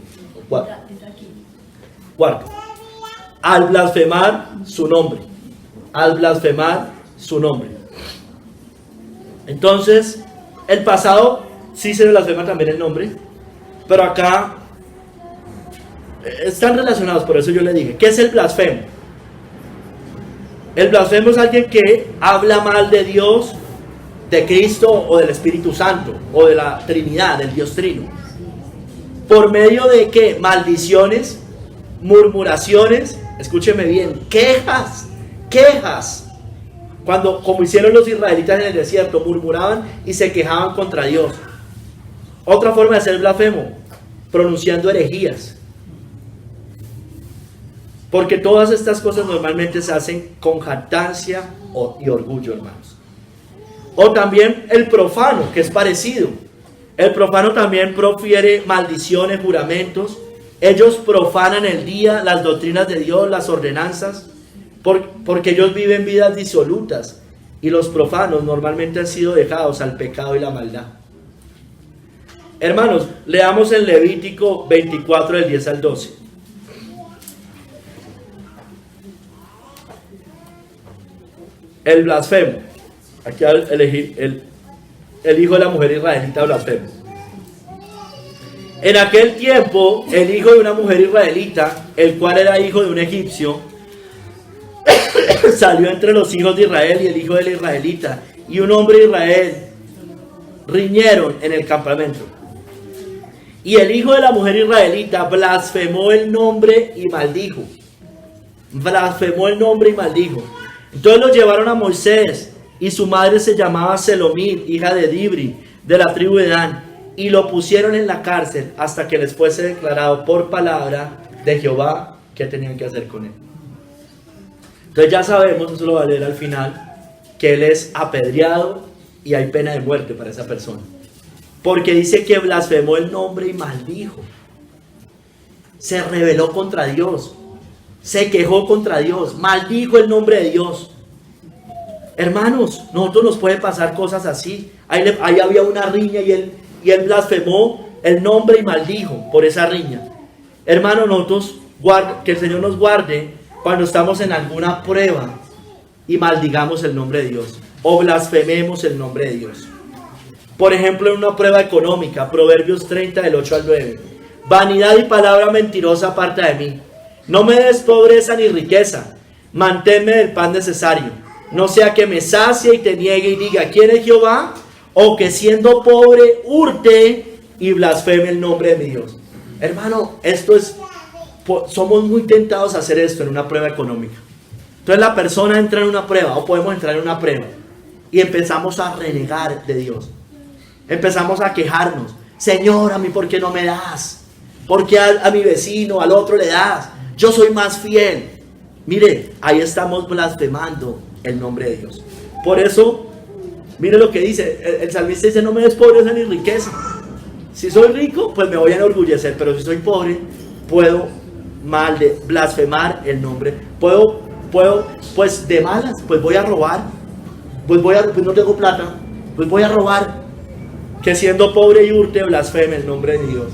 cuarto. Al blasfemar su nombre. Al blasfemar su nombre. Entonces, el pasado sí se blasfema también el nombre, pero acá están relacionados, por eso yo le dije, ¿qué es el blasfemo? El blasfemo es alguien que habla mal de Dios, de Cristo o del Espíritu Santo o de la Trinidad, del Dios Trino. ¿Por medio de qué? Maldiciones, murmuraciones, escúcheme bien, quejas. Como hicieron los israelitas en el desierto, murmuraban y se quejaban contra Dios. Otra forma de ser blasfemo, pronunciando herejías. Porque todas estas cosas normalmente se hacen con jactancia y orgullo, hermanos. O también el profano, que es parecido. El profano también profiere maldiciones, juramentos. Ellos profanan el día, las doctrinas de Dios, las ordenanzas, porque ellos viven vidas disolutas. Y los profanos normalmente han sido dejados al pecado y la maldad. Hermanos, leamos en Levítico 24 del 10 al 12. El blasfemo. Aquí el hijo de la mujer israelita blasfemo. En aquel tiempo, el hijo de una mujer israelita, el cual era hijo de un egipcio, salió entre los hijos de Israel y el hijo del israelita, y un hombre de Israel riñeron en el campamento. Y el hijo de la mujer israelita blasfemó el nombre y maldijo. Blasfemó el nombre y maldijo. Entonces lo llevaron a Moisés, y su madre se llamaba Selomit, hija de Dibri, de la tribu de Dan, y lo pusieron en la cárcel hasta que les fuese declarado por palabra de Jehová qué tenían que hacer con él. Entonces ya sabemos, eso lo va a leer al final, que él es apedreado y hay pena de muerte para esa persona. Porque dice que blasfemó el nombre y maldijo. Se rebeló contra Dios. Se quejó contra Dios, maldijo el nombre de Dios. Hermanos, nosotros nos puede pasar cosas así. Ahí había una riña y él blasfemó el nombre y maldijo por esa riña. Hermanos, nosotros que el Señor nos guarde cuando estamos en alguna prueba y maldigamos el nombre de Dios o blasfememos el nombre de Dios. Por ejemplo, en una prueba económica, Proverbios 30 del 8 al 9. Vanidad y palabra mentirosa aparta de mí. No me des pobreza ni riqueza, manténme del pan necesario. No sea que me sacie y te niegue y diga, ¿quién es Jehová? O que siendo pobre hurte y blasfeme el nombre de mi Dios. Hermano, somos muy tentados a hacer esto en una prueba económica. Entonces la persona entra en una prueba, o podemos entrar en una prueba, y empezamos a renegar de Dios. Empezamos a quejarnos. Señor, a mí ¿por qué no me das? ¿Por qué a mi vecino, al otro le das? Yo soy más fiel. Mire, ahí estamos blasfemando el nombre de Dios. Por eso, mire lo que dice. El salmista dice, no me des pobreza ni riqueza. Si soy rico, pues me voy a enorgullecer. Pero si soy pobre, puedo blasfemar el nombre. Puedo, pues de malas, pues voy a robar. Pues no tengo plata, pues voy a robar. Que siendo pobre y hurte, blasfeme el nombre de Dios.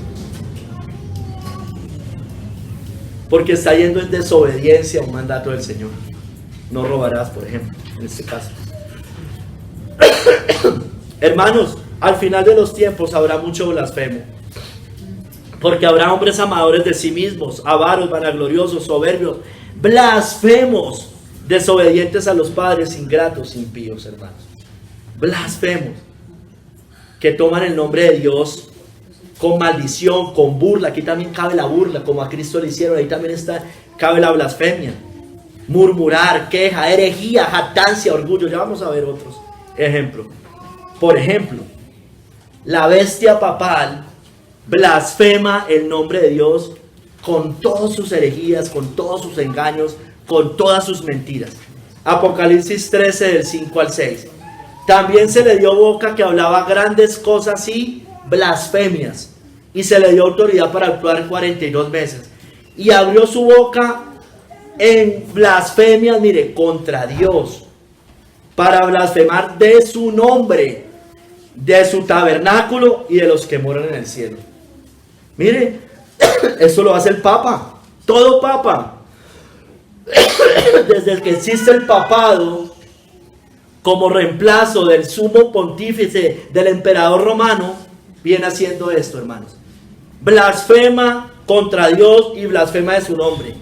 Porque está yendo en desobediencia a un mandato del Señor. No robarás, por ejemplo, en este caso. Hermanos, al final de los tiempos habrá mucho blasfemo. Porque habrá hombres amadores de sí mismos, avaros, vanagloriosos, soberbios, blasfemos, desobedientes a los padres, ingratos, impíos, hermanos. Blasfemos. Que toman el nombre de Dios con maldición, con burla. Aquí también cabe la burla, como a Cristo le hicieron. Ahí también cabe la blasfemia. Murmurar, queja, herejía, jactancia, orgullo. Ya vamos a ver otros ejemplos. Por ejemplo, la bestia papal blasfema el nombre de Dios con todas sus herejías, con todos sus engaños, con todas sus mentiras. Apocalipsis 13 del 5 al 6. También se le dio boca que hablaba grandes cosas y blasfemias, y se le dio autoridad para actuar 42 meses. Y abrió su boca en blasfemias, mire, contra Dios, para blasfemar de su nombre, de su tabernáculo y de los que moran en el cielo. Mire, eso lo hace el Papa, todo Papa. Desde el que existe el papado, como reemplazo del sumo pontífice, del emperador romano, viene haciendo esto, hermanos. Blasfema contra Dios y blasfema de su nombre.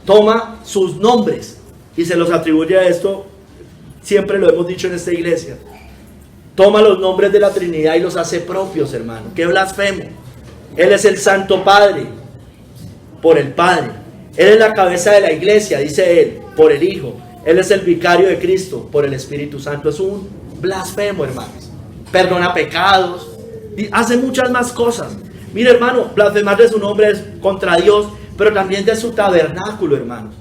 Toma sus nombres y se los atribuye a esto. Siempre lo hemos dicho en esta iglesia. Toma los nombres de la Trinidad y los hace propios, hermano. ¡Qué blasfemo! Él es el Santo Padre, por el Padre. Él es la cabeza de la iglesia, dice él, por el Hijo. Él es el vicario de Cristo por el Espíritu Santo. Es un blasfemo, hermanos. Perdona pecados. Hace muchas más cosas. Mire, hermano, blasfemar de su nombre es contra Dios, pero también de su tabernáculo, hermanos.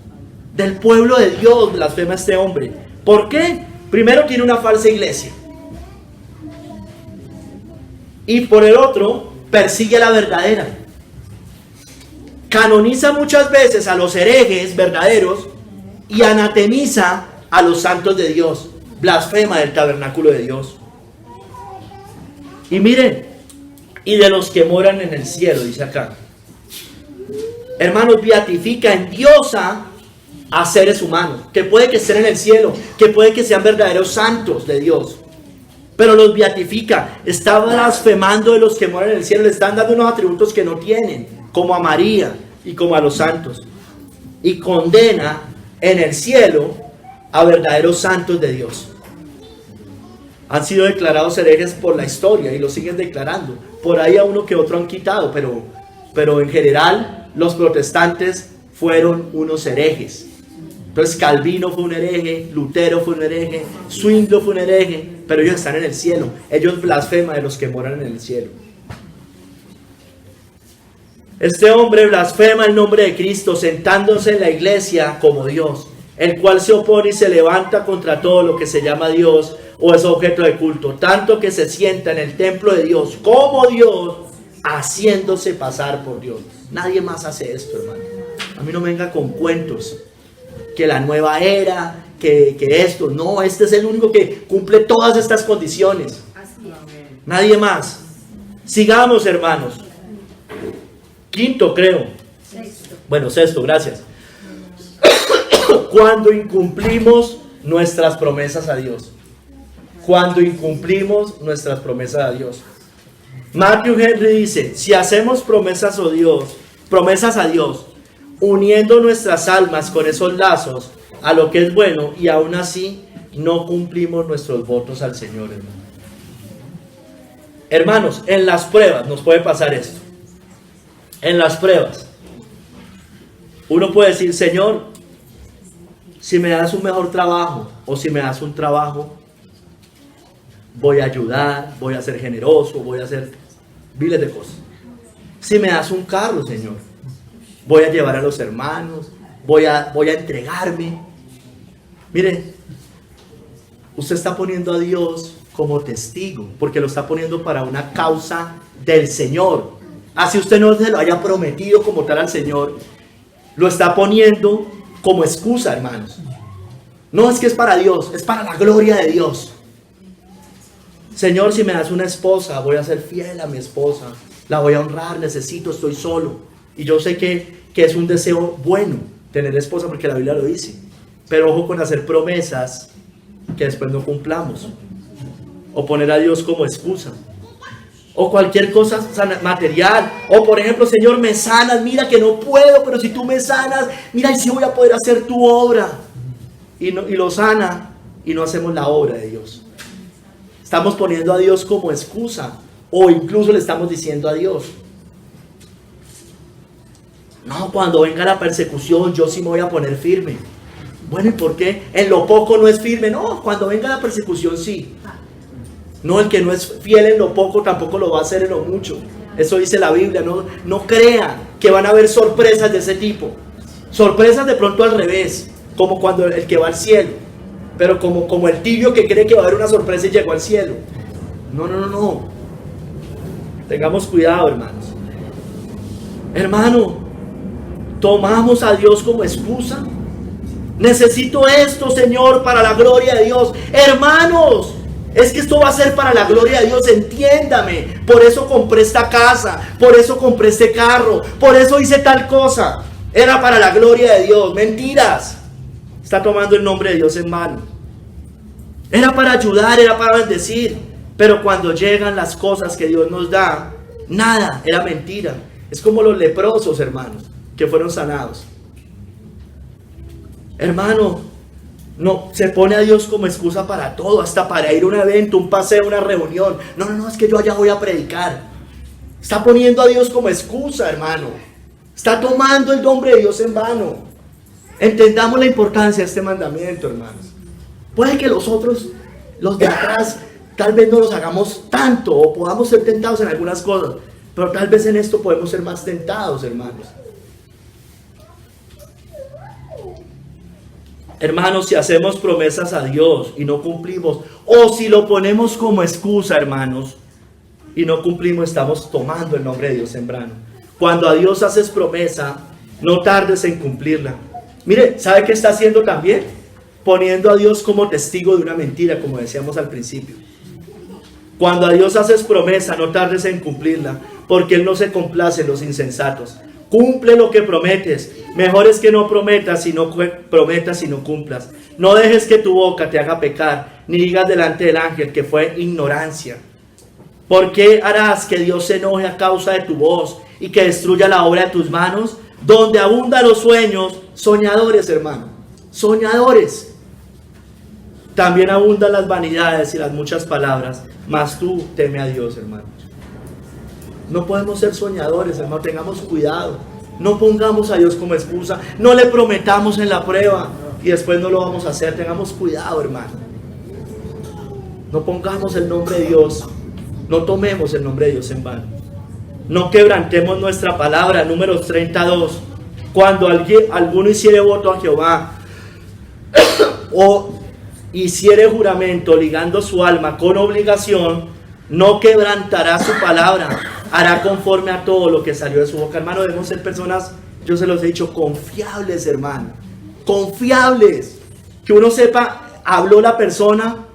Del pueblo de Dios blasfema este hombre. ¿Por qué? Primero tiene una falsa iglesia. Y por el otro, persigue la verdadera. Canoniza muchas veces a los herejes verdaderos y anatemiza a los santos de Dios. Blasfema del tabernáculo de Dios. Y miren, y de los que moran en el cielo, dice acá. Hermanos, beatifica, endiosa a seres humanos, que puede que estén en el cielo, que puede que sean verdaderos santos de Dios, pero los beatifica. Está blasfemando de los que moran en el cielo. Le están dando unos atributos que no tienen, como a María y como a los santos. Y condena en el cielo a verdaderos santos de Dios. Han sido declarados herejes por la historia y lo siguen declarando. Por ahí a uno que otro han quitado, pero en general los protestantes fueron unos herejes. Entonces Calvino fue un hereje, Lutero fue un hereje, Zwinglio fue un hereje, pero ellos están en el cielo. Ellos blasfeman de los que moran en el cielo. Este hombre blasfema el nombre de Cristo, sentándose en la iglesia como Dios, el cual se opone y se levanta contra todo lo que se llama Dios o es objeto de culto, tanto que se sienta en el templo de Dios como Dios, haciéndose pasar por Dios. Nadie más hace esto, hermano. A mí no me venga con cuentos, que la nueva era, que esto. No, este es el único que cumple todas estas condiciones. Nadie más. Sigamos, hermanos. Quinto, creo. Bueno, sexto, gracias. Cuando incumplimos nuestras promesas a Dios. Cuando incumplimos nuestras promesas a Dios. Matthew Henry dice, si hacemos promesas a Dios, uniendo nuestras almas con esos lazos a lo que es bueno, y aún así no cumplimos nuestros votos al Señor, hermano. Hermanos, en las pruebas nos puede pasar esto. En las pruebas uno puede decir, Señor, si me das un mejor trabajo o si me das un trabajo, voy a ayudar, voy a ser generoso, voy a hacer miles de cosas. Si me das un carro, Señor, voy a llevar a los hermanos, voy a entregarme. Mire, usted está poniendo a Dios como testigo, porque lo está poniendo para una causa del Señor. Así usted no se lo haya prometido como tal al Señor, lo está poniendo como excusa, hermanos. No es que es para Dios, es para la gloria de Dios. Señor, si me das una esposa, voy a ser fiel a mi esposa, la voy a honrar, estoy solo. Y yo sé que es un deseo bueno tener esposa, porque la Biblia lo dice. Pero ojo con hacer promesas que después no cumplamos, o poner a Dios como excusa, o cualquier cosa material, o por ejemplo, Señor, me sanas, mira que no puedo, pero si tú me sanas, mira, y si voy a poder hacer tu obra, y lo sana, y no hacemos la obra de Dios. Estamos poniendo a Dios como excusa, o incluso le estamos diciendo a Dios, no, cuando venga la persecución, yo sí me voy a poner firme. Bueno, ¿y por qué? En lo poco no es firme. No, cuando venga la persecución sí. No, el que no es fiel en lo poco tampoco lo va a hacer en lo mucho. Eso dice la Biblia. No crean que van a haber sorpresas de ese tipo. Sorpresas de pronto al revés, como cuando el que va al cielo. Pero como el tibio que cree que va a haber una sorpresa y llegó al cielo. No. Tengamos cuidado, hermanos. Hermano, ¿tomamos a Dios como excusa? Necesito esto, Señor, para la gloria de Dios. Hermanos, es que esto va a ser para la gloria de Dios, entiéndame. Por eso compré esta casa, por eso compré este carro, por eso hice tal cosa. Era para la gloria de Dios. Mentiras. Está tomando el nombre de Dios en vano. Era para ayudar, era para bendecir. Pero cuando llegan las cosas que Dios nos da, nada, era mentira. Es como los leprosos, hermanos, que fueron sanados. Hermano, no se pone a Dios como excusa para todo, hasta para ir a un evento, un paseo, una reunión. No, es que yo allá voy a predicar. Está poniendo a Dios como excusa, hermano. Está tomando el nombre de Dios en vano. Entendamos la importancia de este mandamiento, hermanos. Puede que los otros, los de atrás, tal vez no los hagamos tanto o podamos ser tentados en algunas cosas, pero tal vez en esto podemos ser más tentados, hermanos. Hermanos, si hacemos promesas a Dios y no cumplimos, o si lo ponemos como excusa, hermanos, y no cumplimos, estamos tomando el nombre de Dios en vano. Cuando a Dios haces promesa, no tardes en cumplirla. Mire, ¿sabe qué está haciendo también? Poniendo a Dios como testigo de una mentira, como decíamos al principio. Cuando a Dios haces promesa, no tardes en cumplirla, porque Él no se complace en los insensatos. Cumple lo que prometes. Mejor es que no prometas y no cumplas. No dejes que tu boca te haga pecar, ni digas delante del ángel que fue ignorancia. ¿Por qué harás que Dios se enoje a causa de tu voz y que destruya la obra de tus manos? Donde abundan los sueños, soñadores, hermano, soñadores. También abundan las vanidades y las muchas palabras, mas tú teme a Dios, hermano. No podemos ser soñadores, hermano, tengamos cuidado. No pongamos a Dios como excusa. No le prometamos en la prueba y después no lo vamos a hacer. Tengamos cuidado, hermano. No pongamos el nombre de Dios. No tomemos el nombre de Dios en vano. No quebrantemos nuestra palabra. Números 32. Cuando alguno hiciere voto a Jehová o hiciere juramento ligando su alma con obligación, no quebrantará su palabra, hará conforme a todo lo que salió de su boca. Hermano, debemos ser personas, yo se los he dicho, confiables, hermano. Confiables. Que uno sepa, habló la persona,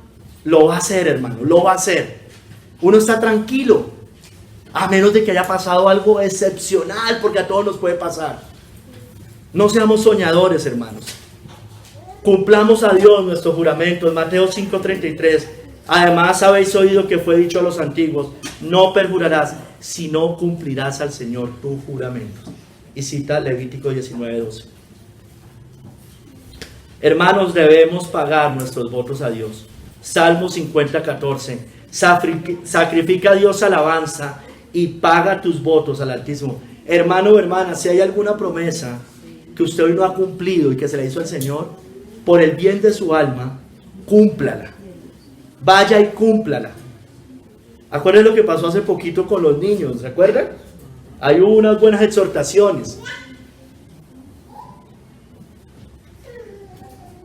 lo va a hacer, hermano, lo va a hacer. Uno está tranquilo. A menos de que haya pasado algo excepcional, porque a todos nos puede pasar. No seamos soñadores, hermanos. Cumplamos a Dios nuestros juramentos. Mateo 5:33. Además habéis oído que fue dicho a los antiguos: no perjurarás, sino cumplirás al Señor tu juramento. Y cita Levítico 19:12. Hermanos, debemos pagar nuestros votos a Dios. Salmo 50:14. Sacrifica a Dios alabanza y paga tus votos al Altísimo. Hermano o hermana, si hay alguna promesa que usted hoy no ha cumplido y que se la hizo al Señor, por el bien de su alma, cúmplala. Vaya y cúmplala. Acuérdense lo que pasó hace poquito con los niños, ¿recuerdan? Hay unas buenas exhortaciones.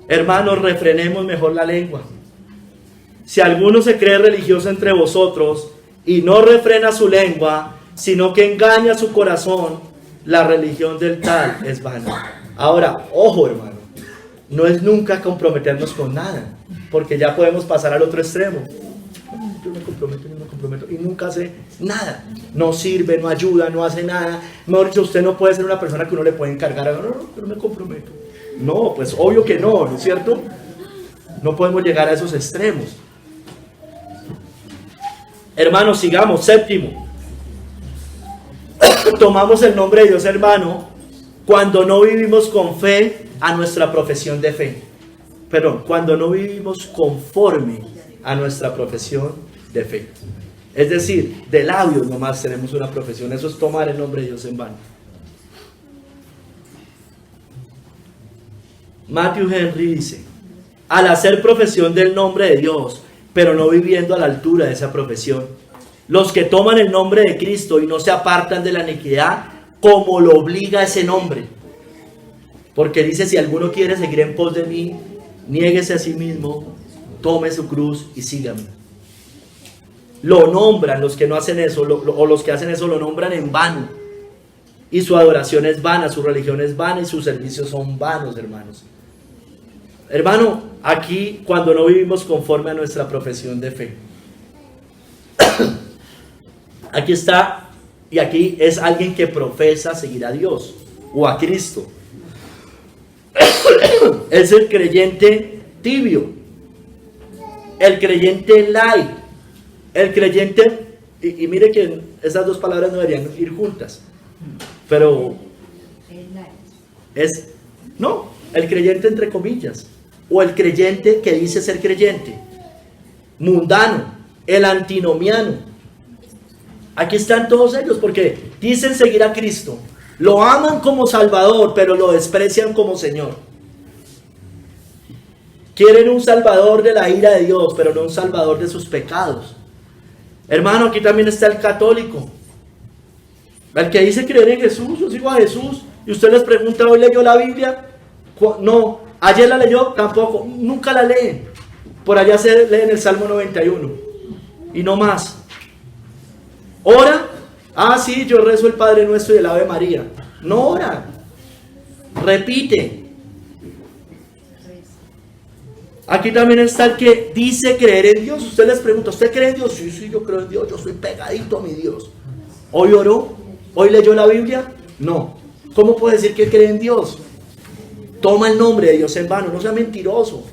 Hermanos, refrenemos mejor la lengua. Si alguno se cree religioso entre vosotros y no refrena su lengua, sino que engaña su corazón, la religión del tal es vana. Ahora, ojo, hermano, no es nunca comprometernos con nada, porque ya podemos pasar al otro extremo. Yo me comprometo y nunca hace nada. No sirve, no ayuda, no hace nada. Mejor dicho, usted no puede ser una persona que uno le puede encargar. No, pero me comprometo. No, pues obvio que no, ¿no es cierto? No podemos llegar a esos extremos. Hermanos, sigamos. Séptimo, tomamos el nombre de Dios, hermano, cuando no vivimos con fe a nuestra profesión de fe. Perdón, cuando no vivimos conforme a nuestra profesión de fe. Es decir, de labios nomás tenemos una profesión. Eso es tomar el nombre de Dios en vano. Matthew Henry dice: al hacer profesión del nombre de Dios, pero no viviendo a la altura de esa profesión, los que toman el nombre de Cristo y no se apartan de la iniquidad, como lo obliga ese nombre. Porque dice: si alguno quiere seguir en pos de mí, niéguese a sí mismo, tome su cruz y sígame. Lo nombran los que no hacen eso, o los que hacen eso lo nombran en vano. Y su adoración es vana, su religión es vana y sus servicios son vanos, hermanos. Hermano, aquí cuando no vivimos conforme a nuestra profesión de fe. Aquí está, y aquí es alguien que profesa seguir a Dios o a Cristo. Es el creyente tibio, el creyente light, el creyente, y mire que esas dos palabras no deberían ir juntas, pero es, no, el creyente entre comillas, o el creyente que dice ser creyente, mundano, el antinomiano. Aquí están todos ellos porque dicen seguir a Cristo, lo aman como Salvador, pero lo desprecian como Señor. Quieren un Salvador de la ira de Dios, pero no un Salvador de sus pecados. Hermano, aquí también está el católico, el que dice creer en Jesús. Yo sigo a Jesús, y usted les pregunta: ¿hoy leyó la Biblia? No. ¿Ayer la leyó? Tampoco. Nunca la leen. Por allá se lee en el Salmo 91 y no más. ¿Ora? Ah, sí, yo rezo el Padre Nuestro y el Ave María. No ora, repite. Aquí también está el que dice creer en Dios. Usted les pregunta: ¿usted cree en Dios? Sí, sí, yo creo en Dios, yo soy pegadito a mi Dios. ¿Hoy oró? ¿Hoy leyó la Biblia? No. ¿Cómo puede decir que cree en Dios? Toma el nombre de Dios en vano. No sea mentiroso.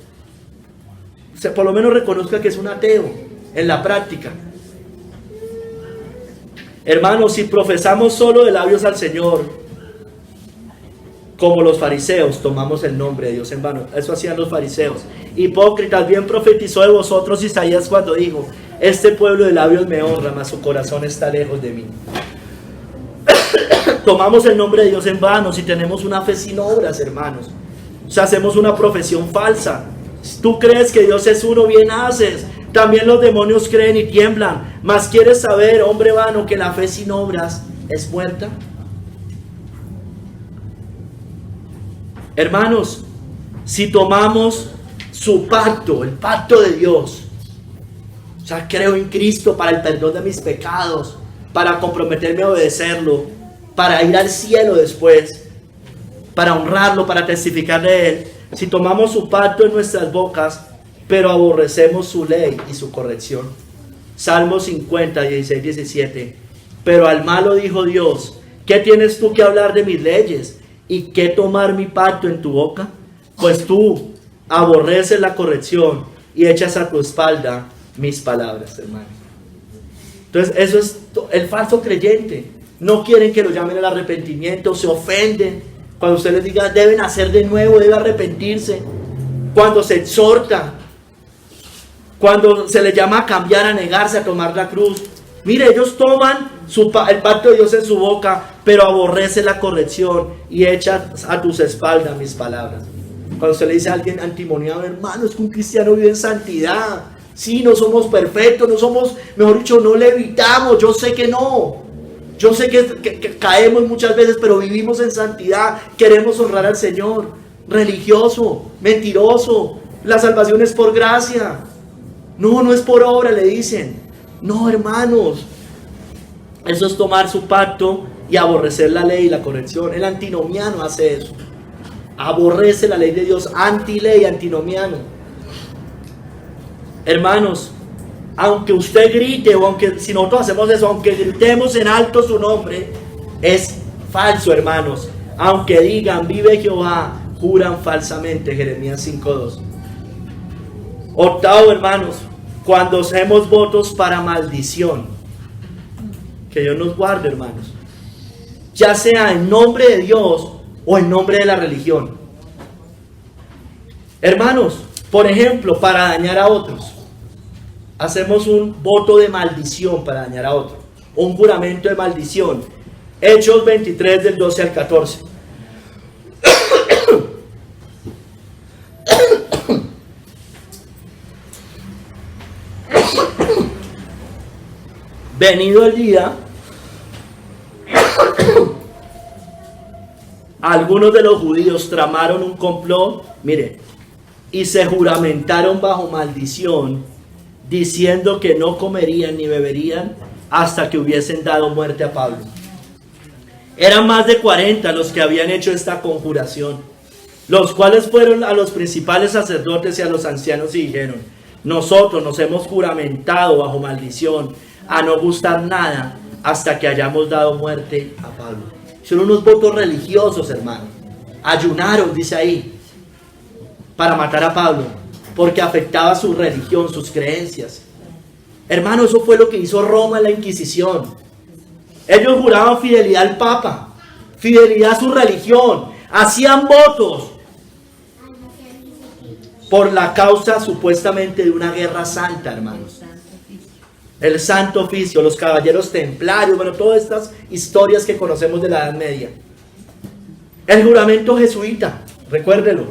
O sea, por lo menos reconozca que es un ateo en la práctica. Hermanos, si profesamos solo de labios al Señor, como los fariseos, tomamos el nombre de Dios en vano. Eso hacían los fariseos. Hipócritas, bien profetizó de vosotros Isaías cuando dijo: este pueblo de labios me honra, mas su corazón está lejos de mí. Tomamos el nombre de Dios en vano si tenemos una fe sin obras, hermanos. O sea, hacemos una profesión falsa. Tú crees que Dios es uno, bien haces. También los demonios creen y tiemblan. Mas ¿quieres saber, hombre vano, que la fe sin obras es muerta? Hermanos, si tomamos su pacto, el pacto de Dios, o sea, creo en Cristo para el perdón de mis pecados, para comprometerme a obedecerlo, para ir al cielo después, para honrarlo, para testificar de Él. Si tomamos su pacto en nuestras bocas, pero aborrecemos su ley y su corrección. Salmo 50, 16, 17. Pero al malo dijo Dios: ¿qué tienes tú que hablar de mis leyes? ¿Y qué tomar mi pacto en tu boca? Pues tú aborreces la corrección y echas a tu espalda mis palabras, hermano. Entonces eso es el falso creyente. No quieren que lo llamen al arrepentimiento, se ofenden cuando usted les diga deben hacer de nuevo, deben arrepentirse. Cuando se exhorta, cuando se les llama a cambiar, a negarse, a tomar la cruz. Mire, ellos toman el pacto de Dios en su boca, pero aborrecen la corrección y echan a tus espaldas mis palabras. Cuando se le dice a alguien antimoniado: hermano, es que un cristiano vive en santidad. Sí, no somos perfectos, no somos, mejor dicho, no levitamos. Yo sé que no. Yo sé que caemos muchas veces, pero vivimos en santidad. Queremos honrar al Señor. Religioso, mentiroso. La salvación es por gracia. No, no es por obra, le dicen. No, hermanos. Eso es tomar su pacto y aborrecer la ley y la corrección. El antinomiano hace eso. Aborrece la ley de Dios, antiley, antinomiano. Hermanos, aunque usted grite, o aunque si nosotros hacemos eso, aunque gritemos en alto su nombre, es falso, hermanos. Aunque digan vive Jehová, juran falsamente. Jeremías 5:2. Octavo, hermanos, cuando hacemos votos para maldición. Que Dios nos guarde, hermanos. Ya sea en nombre de Dios o en nombre de la religión. Hermanos, por ejemplo, para dañar a otros. Hacemos un voto de maldición para dañar a otro. Un juramento de maldición. Hechos 23 del 12 al 14. Venido el día, algunos de los judíos tramaron un complot, mire, y se juramentaron bajo maldición, diciendo que no comerían ni beberían hasta que hubiesen dado muerte a Pablo. Eran más de 40 los que habían hecho esta conjuración, los cuales fueron a los principales sacerdotes y a los ancianos y dijeron: nosotros nos hemos juramentado bajo maldición a no gustar nada hasta que hayamos dado muerte a Pablo. Son unos votos religiosos, hermano. Ayunaron, dice ahí, para matar a Pablo, porque afectaba su religión, sus creencias. Hermano, eso fue lo que hizo Roma en la Inquisición. Ellos juraban fidelidad al Papa, fidelidad a su religión, hacían votos por la causa supuestamente de una guerra santa, hermanos. El Santo Oficio, los caballeros templarios, bueno, todas estas historias que conocemos de la Edad Media. El juramento jesuita, recuérdelo.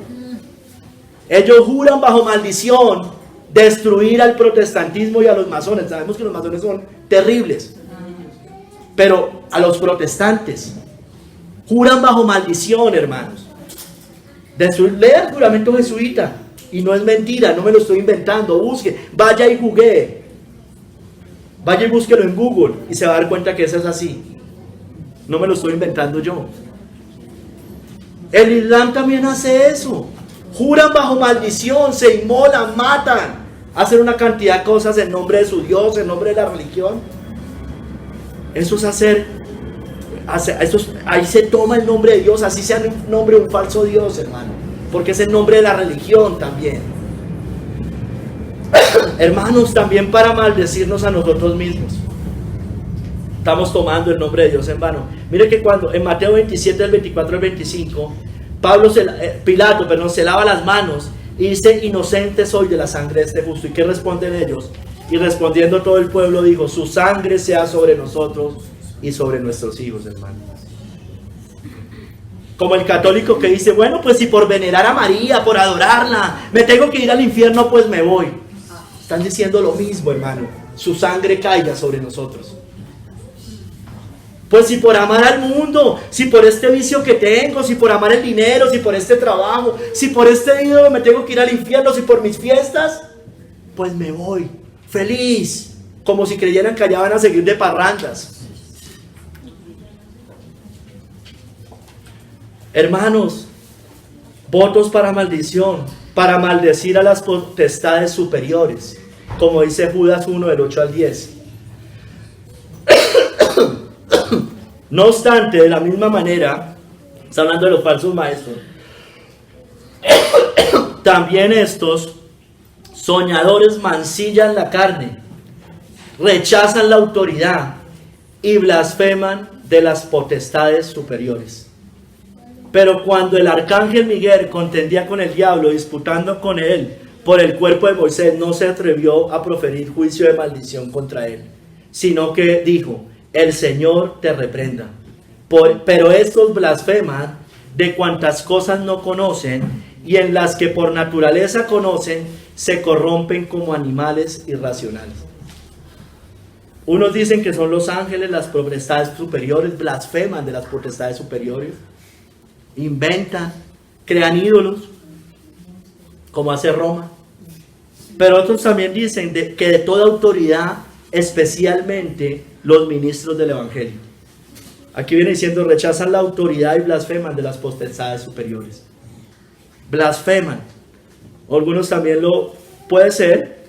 Ellos juran bajo maldición destruir al protestantismo y a los masones. Sabemos que los masones son terribles, pero a los protestantes juran bajo maldición, hermanos. Lea el juramento jesuita y no es mentira, no me lo estoy inventando. Busque, vaya y juguee. Vaya y búsquelo en Google y se va a dar cuenta que eso es así. No me lo estoy inventando yo. El Islam también hace eso. Juran bajo maldición, se inmolan, matan, hacen una cantidad de cosas en nombre de su Dios, en nombre de la religión. Eso es ahí se toma el nombre de Dios, así sea el nombre de un falso Dios, hermano, porque es el nombre de la religión también. Hermanos, también para maldecirnos a nosotros mismos. Estamos tomando el nombre de Dios en vano. Mire que cuando en Mateo 27, del 24 al 25, Pilato se lava las manos y dice: inocente soy de la sangre de este justo. ¿Y qué responden ellos? Y respondiendo todo el pueblo dijo: su sangre sea sobre nosotros y sobre nuestros hijos, hermanos. Como el católico que dice: bueno, pues si por venerar a María, por adorarla, me tengo que ir al infierno, pues me voy. Están diciendo lo mismo, hermano. Su sangre caiga sobre nosotros. Pues si por amar al mundo, si por este vicio que tengo, si por amar el dinero, si por este trabajo, si por este ídolo me tengo que ir al infierno, si por mis fiestas, pues me voy, feliz, como si creyeran que allá van a seguir de parrandas. Hermanos, votos para maldición, para maldecir a las potestades superiores, como dice Judas 1, del 8 al 10. No obstante, de la misma manera, está hablando de los falsos maestros, también estos soñadores mancillan la carne, rechazan la autoridad y blasfeman de las potestades superiores. Pero cuando el arcángel Miguel contendía con el diablo, disputando con él por el cuerpo de Moisés, no se atrevió a proferir juicio de maldición contra él, sino que dijo: el Señor te reprenda. Pero estos blasfeman de cuantas cosas no conocen, y en las que por naturaleza conocen, se corrompen como animales irracionales. Unos dicen que son los ángeles, las potestades superiores, blasfeman de las potestades superiores, inventan, crean ídolos, como hace Roma. Pero otros también dicen que de toda autoridad, especialmente los ministros del Evangelio. Aquí viene diciendo: rechazan la autoridad y blasfeman de las potestades superiores. Blasfeman. Algunos también lo puede ser,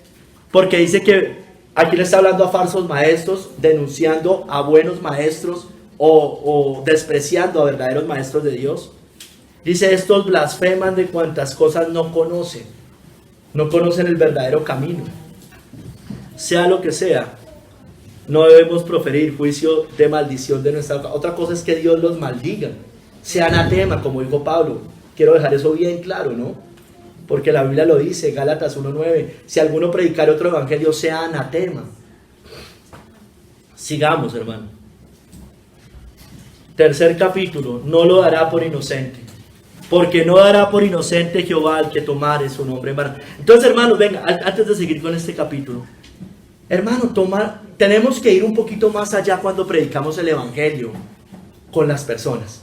porque dice que aquí le está hablando a falsos maestros, denunciando a buenos maestros o despreciando a verdaderos maestros de Dios. Dice: estos blasfeman de cuantas cosas no conocen. No conocen el verdadero camino. Sea lo que sea, no debemos proferir juicio de maldición de nuestra... Otra cosa es que Dios los maldiga, sea anatema, como dijo Pablo. Quiero dejar eso bien claro, ¿no? Porque la Biblia lo dice, Gálatas 1:9, si alguno predicare otro evangelio, sea anatema. Sigamos, hermano. Tercer capítulo: no lo dará por inocente, porque no dará por inocente Jehová al que tomare su nombre en vano. Entonces, hermanos, venga, antes de seguir con este capítulo, hermano, tenemos que ir un poquito más allá cuando predicamos el evangelio con las personas.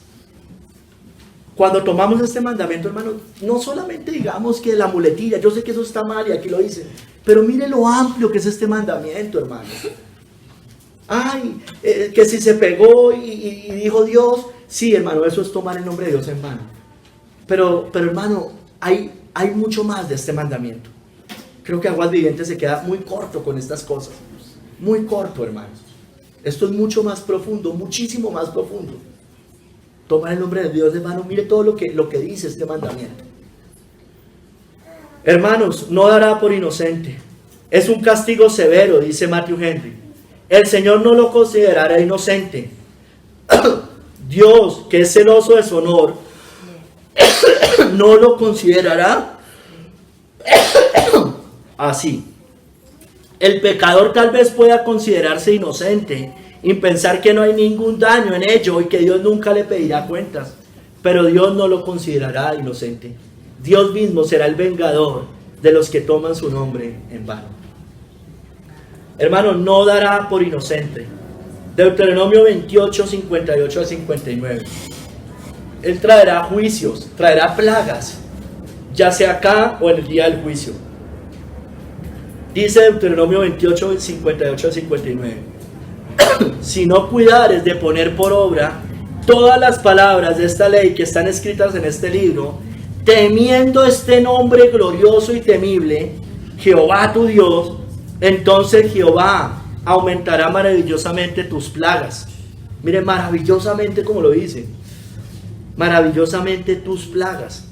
Cuando tomamos este mandamiento, hermano, no solamente digamos que la muletilla, yo sé que eso está mal y aquí lo dice, pero mire lo amplio que es este mandamiento, hermano. Ay, que si se pegó y dijo Dios, sí, hermano, eso es tomar el nombre de Dios en vano. Pero hermano, hay mucho más de este mandamiento. Creo que Aguas Vivientes se queda muy corto con estas cosas. Muy corto, hermanos. Esto es mucho más profundo, muchísimo más profundo. Tomar el nombre de Dios en vano. Mire todo lo que dice este mandamiento. Hermanos, no dará por inocente. Es un castigo severo, dice Matthew Henry. El Señor no lo considerará inocente. Dios, que es celoso de su honor, no lo considerará así. El pecador tal vez pueda considerarse inocente y pensar que no hay ningún daño en ello y que Dios nunca le pedirá cuentas, pero Dios no lo considerará inocente. Dios mismo será el vengador de los que toman su nombre en vano. Hermano, no dará por inocente. Deuteronomio 28, 58 a 59. Él traerá juicios, traerá plagas, ya sea acá o en el día del juicio. Dice Deuteronomio 28, 58 a 59. Si no cuidares de poner por obra todas las palabras de esta ley que están escritas en este libro, temiendo este nombre glorioso y temible, Jehová tu Dios, entonces Jehová aumentará maravillosamente tus plagas. Mire, maravillosamente como lo dice. Maravillosamente tus plagas.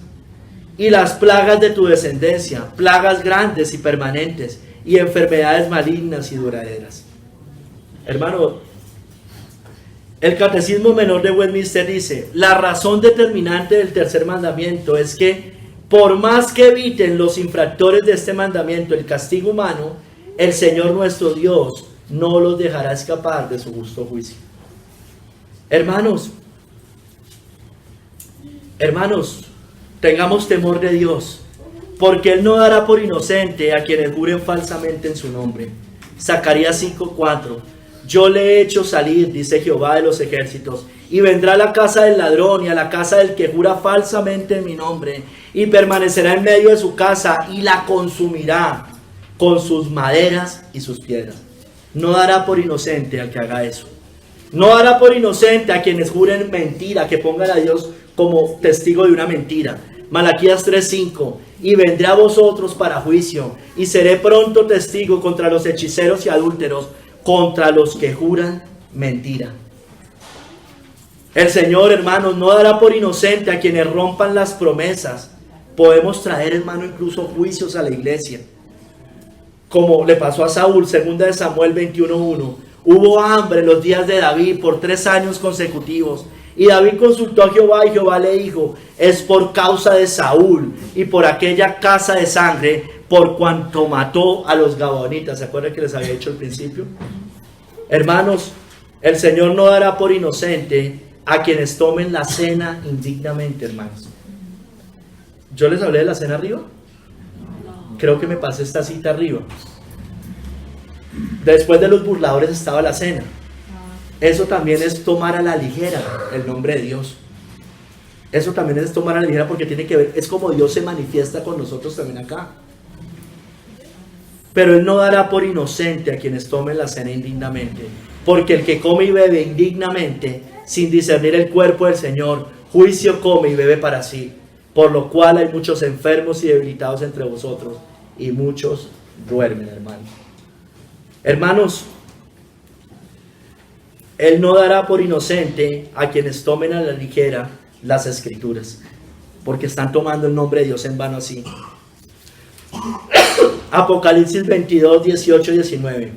Y las plagas de tu descendencia, plagas grandes y permanentes, y enfermedades malignas y duraderas. Hermano, el Catecismo Menor de Westminster dice: la razón determinante del tercer mandamiento es que, por más que eviten los infractores de este mandamiento el castigo humano, el Señor nuestro Dios no los dejará escapar de su justo juicio. Hermanos, tengamos temor de Dios, porque Él no dará por inocente a quienes juren falsamente en su nombre. Zacarías 5:4. Yo le he hecho salir, dice Jehová de los ejércitos, y vendrá a la casa del ladrón y a la casa del que jura falsamente en mi nombre, y permanecerá en medio de su casa y la consumirá con sus maderas y sus piedras. No dará por inocente al que haga eso. No dará por inocente a quienes juren mentira, que pongan a Dios como testigo de una mentira. Malaquías 3:5. Y vendré a vosotros para juicio, y seré pronto testigo contra los hechiceros y adúlteros, contra los que juran mentira. El Señor, hermanos, no dará por inocente a quienes rompan las promesas. Podemos traer, hermano, incluso juicios a la iglesia, como le pasó a Saúl. 2 de Samuel 21:1. Hubo hambre en los días de David por 3 años consecutivos. Y David consultó a Jehová y Jehová le dijo: es por causa de Saúl y por aquella casa de sangre, por cuanto mató a los gabaonitas. ¿Se acuerdan que les había dicho al principio? Hermanos, el Señor no dará por inocente a quienes tomen la cena indignamente, hermanos. ¿Yo les hablé de la cena arriba? Creo que me pasé esta cita arriba. Después de los burladores estaba la cena. Eso también es tomar a la ligera el nombre de Dios. Eso también es tomar a la ligera, porque tiene que ver, es como Dios se manifiesta con nosotros también acá. Pero Él no dará por inocente a quienes tomen la cena indignamente, porque el que come y bebe indignamente, sin discernir el cuerpo del Señor, juicio come y bebe para sí. Por lo cual hay muchos enfermos y debilitados entre vosotros, y muchos duermen, hermanos. Hermanos, Él no dará por inocente a quienes tomen a la ligera las Escrituras, porque están tomando el nombre de Dios en vano así. Apocalipsis 22, 18 y 19.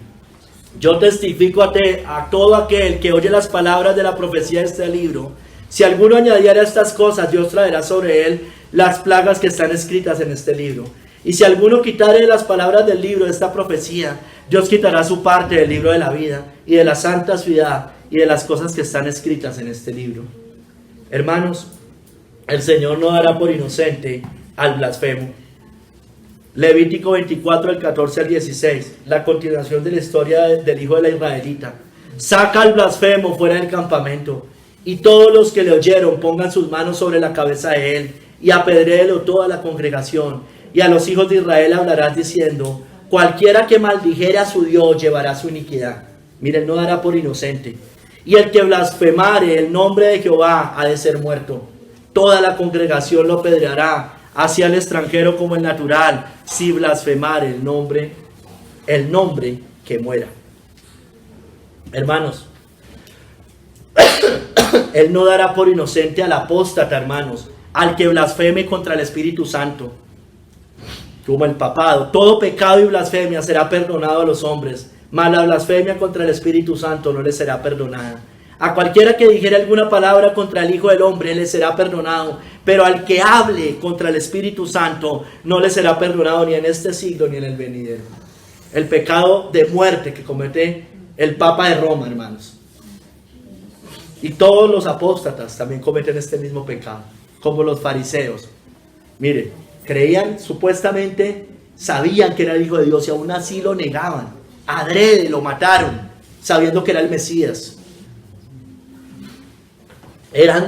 Yo testifico a todo aquel que oye las palabras de la profecía de este libro. Si alguno añadiera estas cosas, Dios traerá sobre él las plagas que están escritas en este libro. Y si alguno quitare las palabras del libro de esta profecía, Dios quitará su parte del libro de la vida y de la santa ciudad y de las cosas que están escritas en este libro. Hermanos, el Señor no dará por inocente al blasfemo. Levítico 24, del 14 al 16, la continuación de la historia del hijo de la israelita. Saca al blasfemo fuera del campamento, y todos los que le oyeron pongan sus manos sobre la cabeza de él, y apedréelo toda la congregación. Y a los hijos de Israel hablarás diciendo: cualquiera que maldijere a su Dios llevará su iniquidad. Miren, no dará por inocente. Y el que blasfemare el nombre de Jehová ha de ser muerto. Toda la congregación lo apedreará, así al extranjero como el natural, si blasfemare el nombre que muera. Hermanos, Él no dará por inocente al apóstata, hermanos, al que blasfeme contra el Espíritu Santo, como el papado. Todo pecado y blasfemia será perdonado a los hombres, mas la blasfemia contra el Espíritu Santo no le será perdonada. A cualquiera que dijere alguna palabra contra el Hijo del Hombre le será perdonado, pero al que hable contra el Espíritu Santo no le será perdonado ni en este siglo ni en el venidero. El pecado de muerte que comete el Papa de Roma, hermanos. Y todos los apóstatas también cometen este mismo pecado, como los fariseos. Mire, creían, supuestamente, sabían que era el Hijo de Dios y aún así lo negaban. Adrede lo mataron, sabiendo que era el Mesías.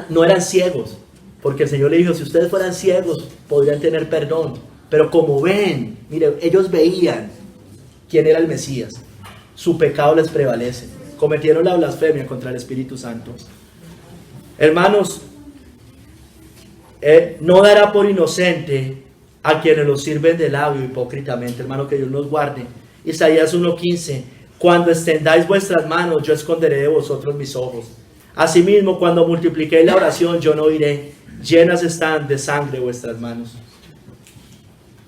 No eran ciegos, porque el Señor le dijo: si ustedes fueran ciegos podrían tener perdón, pero como ven, mire, ellos veían quién era el Mesías, su pecado les prevalece, cometieron la blasfemia contra el Espíritu Santo. Hermanos, no dará por inocente a quienes lo sirven de labio hipócritamente. Hermano, que Dios nos guarde. Isaías 1:15: cuando extendáis vuestras manos, yo esconderé de vosotros mis ojos. Asimismo, cuando multipliquéis la oración, yo no oiré. Llenas están de sangre vuestras manos.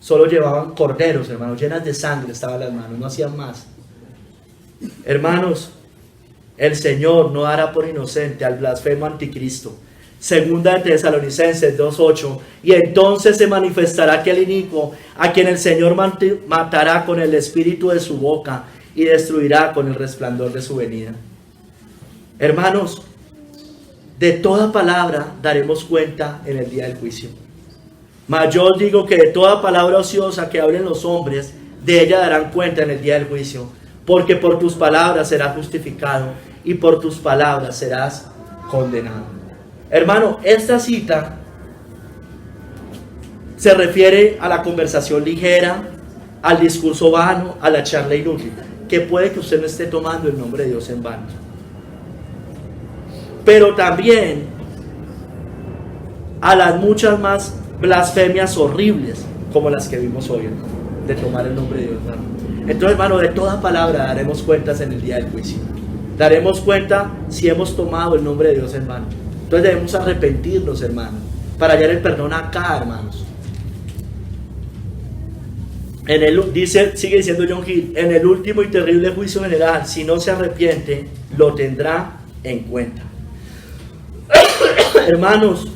Solo llevaban corderos, hermanos, llenas de sangre estaban las manos, no hacían más. Hermanos, el Señor no dará por inocente al blasfemo anticristo. Segunda de Tesalonicenses 2:8: y entonces se manifestará aquel inicuo, a quien el Señor matará con el espíritu de su boca y destruirá con el resplandor de su venida. Hermanos, de toda palabra daremos cuenta en el día del juicio. Mas yo os digo que de toda palabra ociosa que hablen los hombres, de ella darán cuenta en el día del juicio. Porque por tus palabras serás justificado y por tus palabras serás condenado. Hermano, esta cita se refiere a la conversación ligera, al discurso vano, a la charla inútil, que puede que usted no esté tomando el nombre de Dios en vano. Pero también a las muchas más blasfemias horribles, como las que vimos hoy, de tomar el nombre de Dios, hermano. Entonces, hermano, de toda palabra daremos cuentas en el día del juicio. Daremos cuenta si hemos tomado el nombre de Dios en vano. Entonces debemos arrepentirnos, hermanos, para hallar el perdón acá, hermanos. Sigue diciendo John Hill, en el último y terrible juicio general, si no se arrepiente, lo tendrá en cuenta. Hermanos,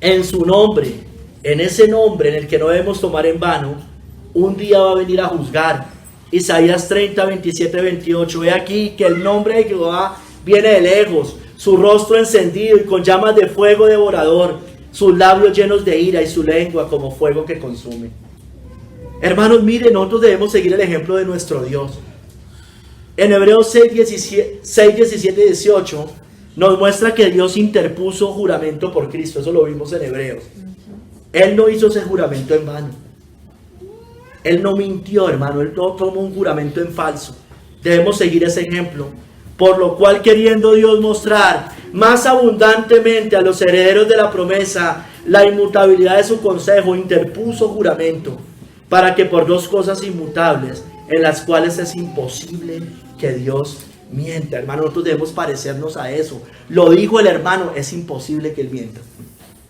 en su nombre, en ese nombre en el que no debemos tomar en vano, un día va a venir a juzgar. Isaías 30, 27, 28. Ve aquí que el nombre de Jehová viene de lejos, su rostro encendido y con llamas de fuego devorador, sus labios llenos de ira y su lengua como fuego que consume. Hermanos, miren, nosotros debemos seguir el ejemplo de nuestro Dios. En Hebreos 6, 17 y 18 nos muestra que Dios interpuso juramento por Cristo. Eso lo vimos en Hebreos. Él no hizo ese juramento en vano. Él no mintió, hermano. Él no tomó un juramento en falso. Debemos seguir ese ejemplo. Por lo cual, queriendo Dios mostrar más abundantemente a los herederos de la promesa la inmutabilidad de su consejo, interpuso juramento, para que por dos cosas inmutables, en las cuales es imposible que Dios mienta. Hermano, nosotros debemos parecernos a eso. Lo dijo el hermano, es imposible que él mienta.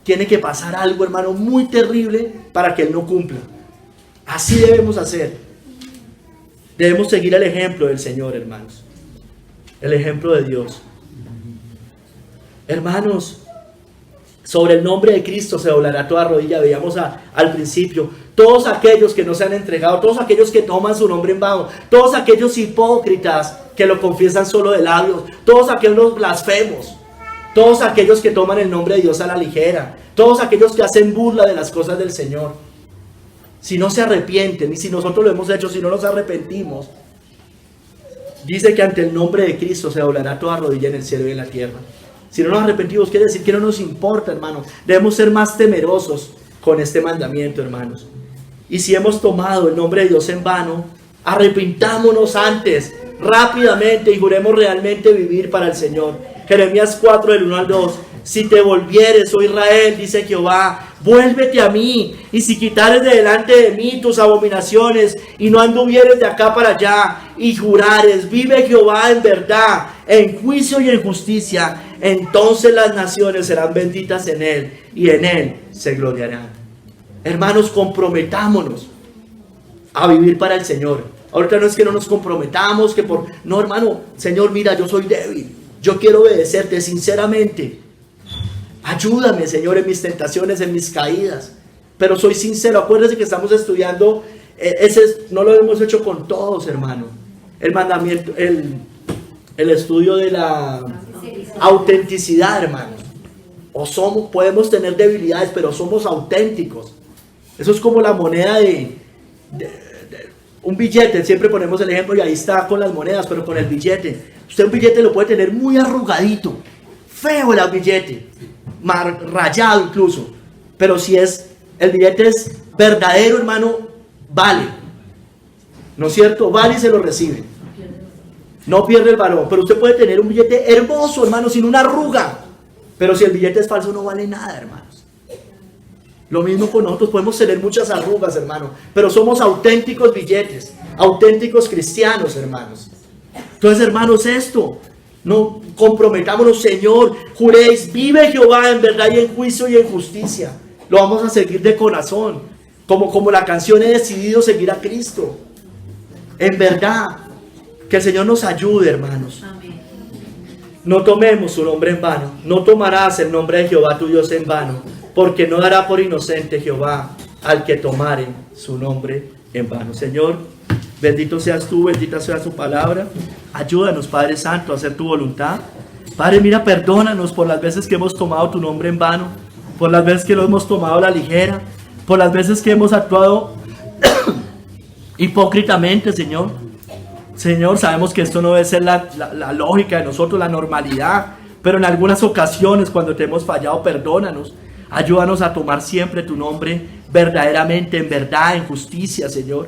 Tiene que pasar algo, hermano, muy terrible para que él no cumpla. Así debemos hacer. Debemos seguir el ejemplo del Señor, hermanos. El ejemplo de Dios. Hermanos, sobre el nombre de Cristo se doblará toda rodilla. Veíamos al principio, todos aquellos que no se han entregado, todos aquellos que toman su nombre en vano, todos aquellos hipócritas que lo confiesan solo de labios, todos aquellos blasfemos, todos aquellos que toman el nombre de Dios a la ligera, todos aquellos que hacen burla de las cosas del Señor. Si no se arrepienten, y si nosotros lo hemos hecho, si no nos arrepentimos, dice que ante el nombre de Cristo se doblará toda rodilla en el cielo y en la tierra. Si no nos arrepentimos, quiere decir que no nos importa, hermanos. Debemos ser más temerosos con este mandamiento, hermanos. Y si hemos tomado el nombre de Dios en vano, arrepintámonos antes, rápidamente, y juremos realmente vivir para el Señor. Jeremías 4, del 1 al 2. Si te volvieres, oh Israel, dice Jehová, vuélvete a mí, y si quitares de delante de mí tus abominaciones, y no anduvieres de acá para allá, y jurares, vive Jehová en verdad, en juicio y en justicia, entonces las naciones serán benditas en él, y en él se gloriarán. Hermanos, comprometámonos a vivir para el Señor. Ahorita no es que no nos comprometamos, no, hermano, Señor, mira, yo soy débil, yo quiero obedecerte sinceramente. Ayúdame, Señor, en mis tentaciones, en mis caídas. Pero soy sincero, acuérdense que estamos estudiando, no lo hemos hecho con todos, hermano. El mandamiento, el estudio de la autenticidad, hermanos. Podemos tener debilidades, pero somos auténticos. Eso es como la moneda de un billete. Siempre ponemos el ejemplo y ahí está con las monedas, pero con el billete. Usted un billete lo puede tener muy arrugadito, feo el billete, rayado incluso, pero si el billete es verdadero, hermano, vale, ¿no es cierto? Vale y se lo recibe, no pierde el valor. Pero usted puede tener un billete hermoso, hermano, sin una arruga, pero si el billete es falso no vale nada, hermanos. Lo mismo con nosotros, podemos tener muchas arrugas, hermano, pero somos auténticos billetes, auténticos cristianos, hermanos. Entonces, hermanos, no comprometámonos, Señor, juréis, vive Jehová en verdad y en juicio y en justicia. Lo vamos a seguir de corazón, como la canción, he decidido seguir a Cristo. En verdad, que el Señor nos ayude, hermanos. Amén. No tomemos su nombre en vano, no tomarás el nombre de Jehová tu Dios en vano, porque no dará por inocente Jehová al que tomare su nombre en vano. Señor, bendito seas tú, bendita sea su palabra. Ayúdanos, Padre Santo, a hacer tu voluntad. Padre, mira, perdónanos por las veces que hemos tomado tu nombre en vano, por las veces que lo hemos tomado a la ligera, por las veces que hemos actuado hipócritamente, Señor. Señor, sabemos que esto no debe ser la lógica de nosotros, la normalidad, pero en algunas ocasiones cuando te hemos fallado, perdónanos. Ayúdanos a tomar siempre tu nombre verdaderamente, en verdad, en justicia, Señor.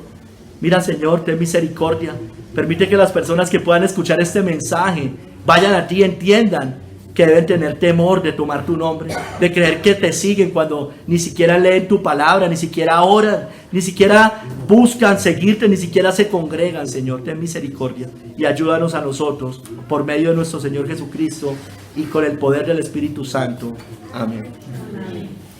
Mira, Señor, ten misericordia. Permite que las personas que puedan escuchar este mensaje vayan a ti, entiendan que que deben tener temor de tomar tu nombre, de creer que te siguen cuando ni siquiera leen tu palabra, ni siquiera oran, ni siquiera buscan seguirte, ni siquiera se congregan. Señor, ten misericordia y ayúdanos a nosotros por medio de nuestro Señor Jesucristo y con el poder del Espíritu Santo. Amén. Amén.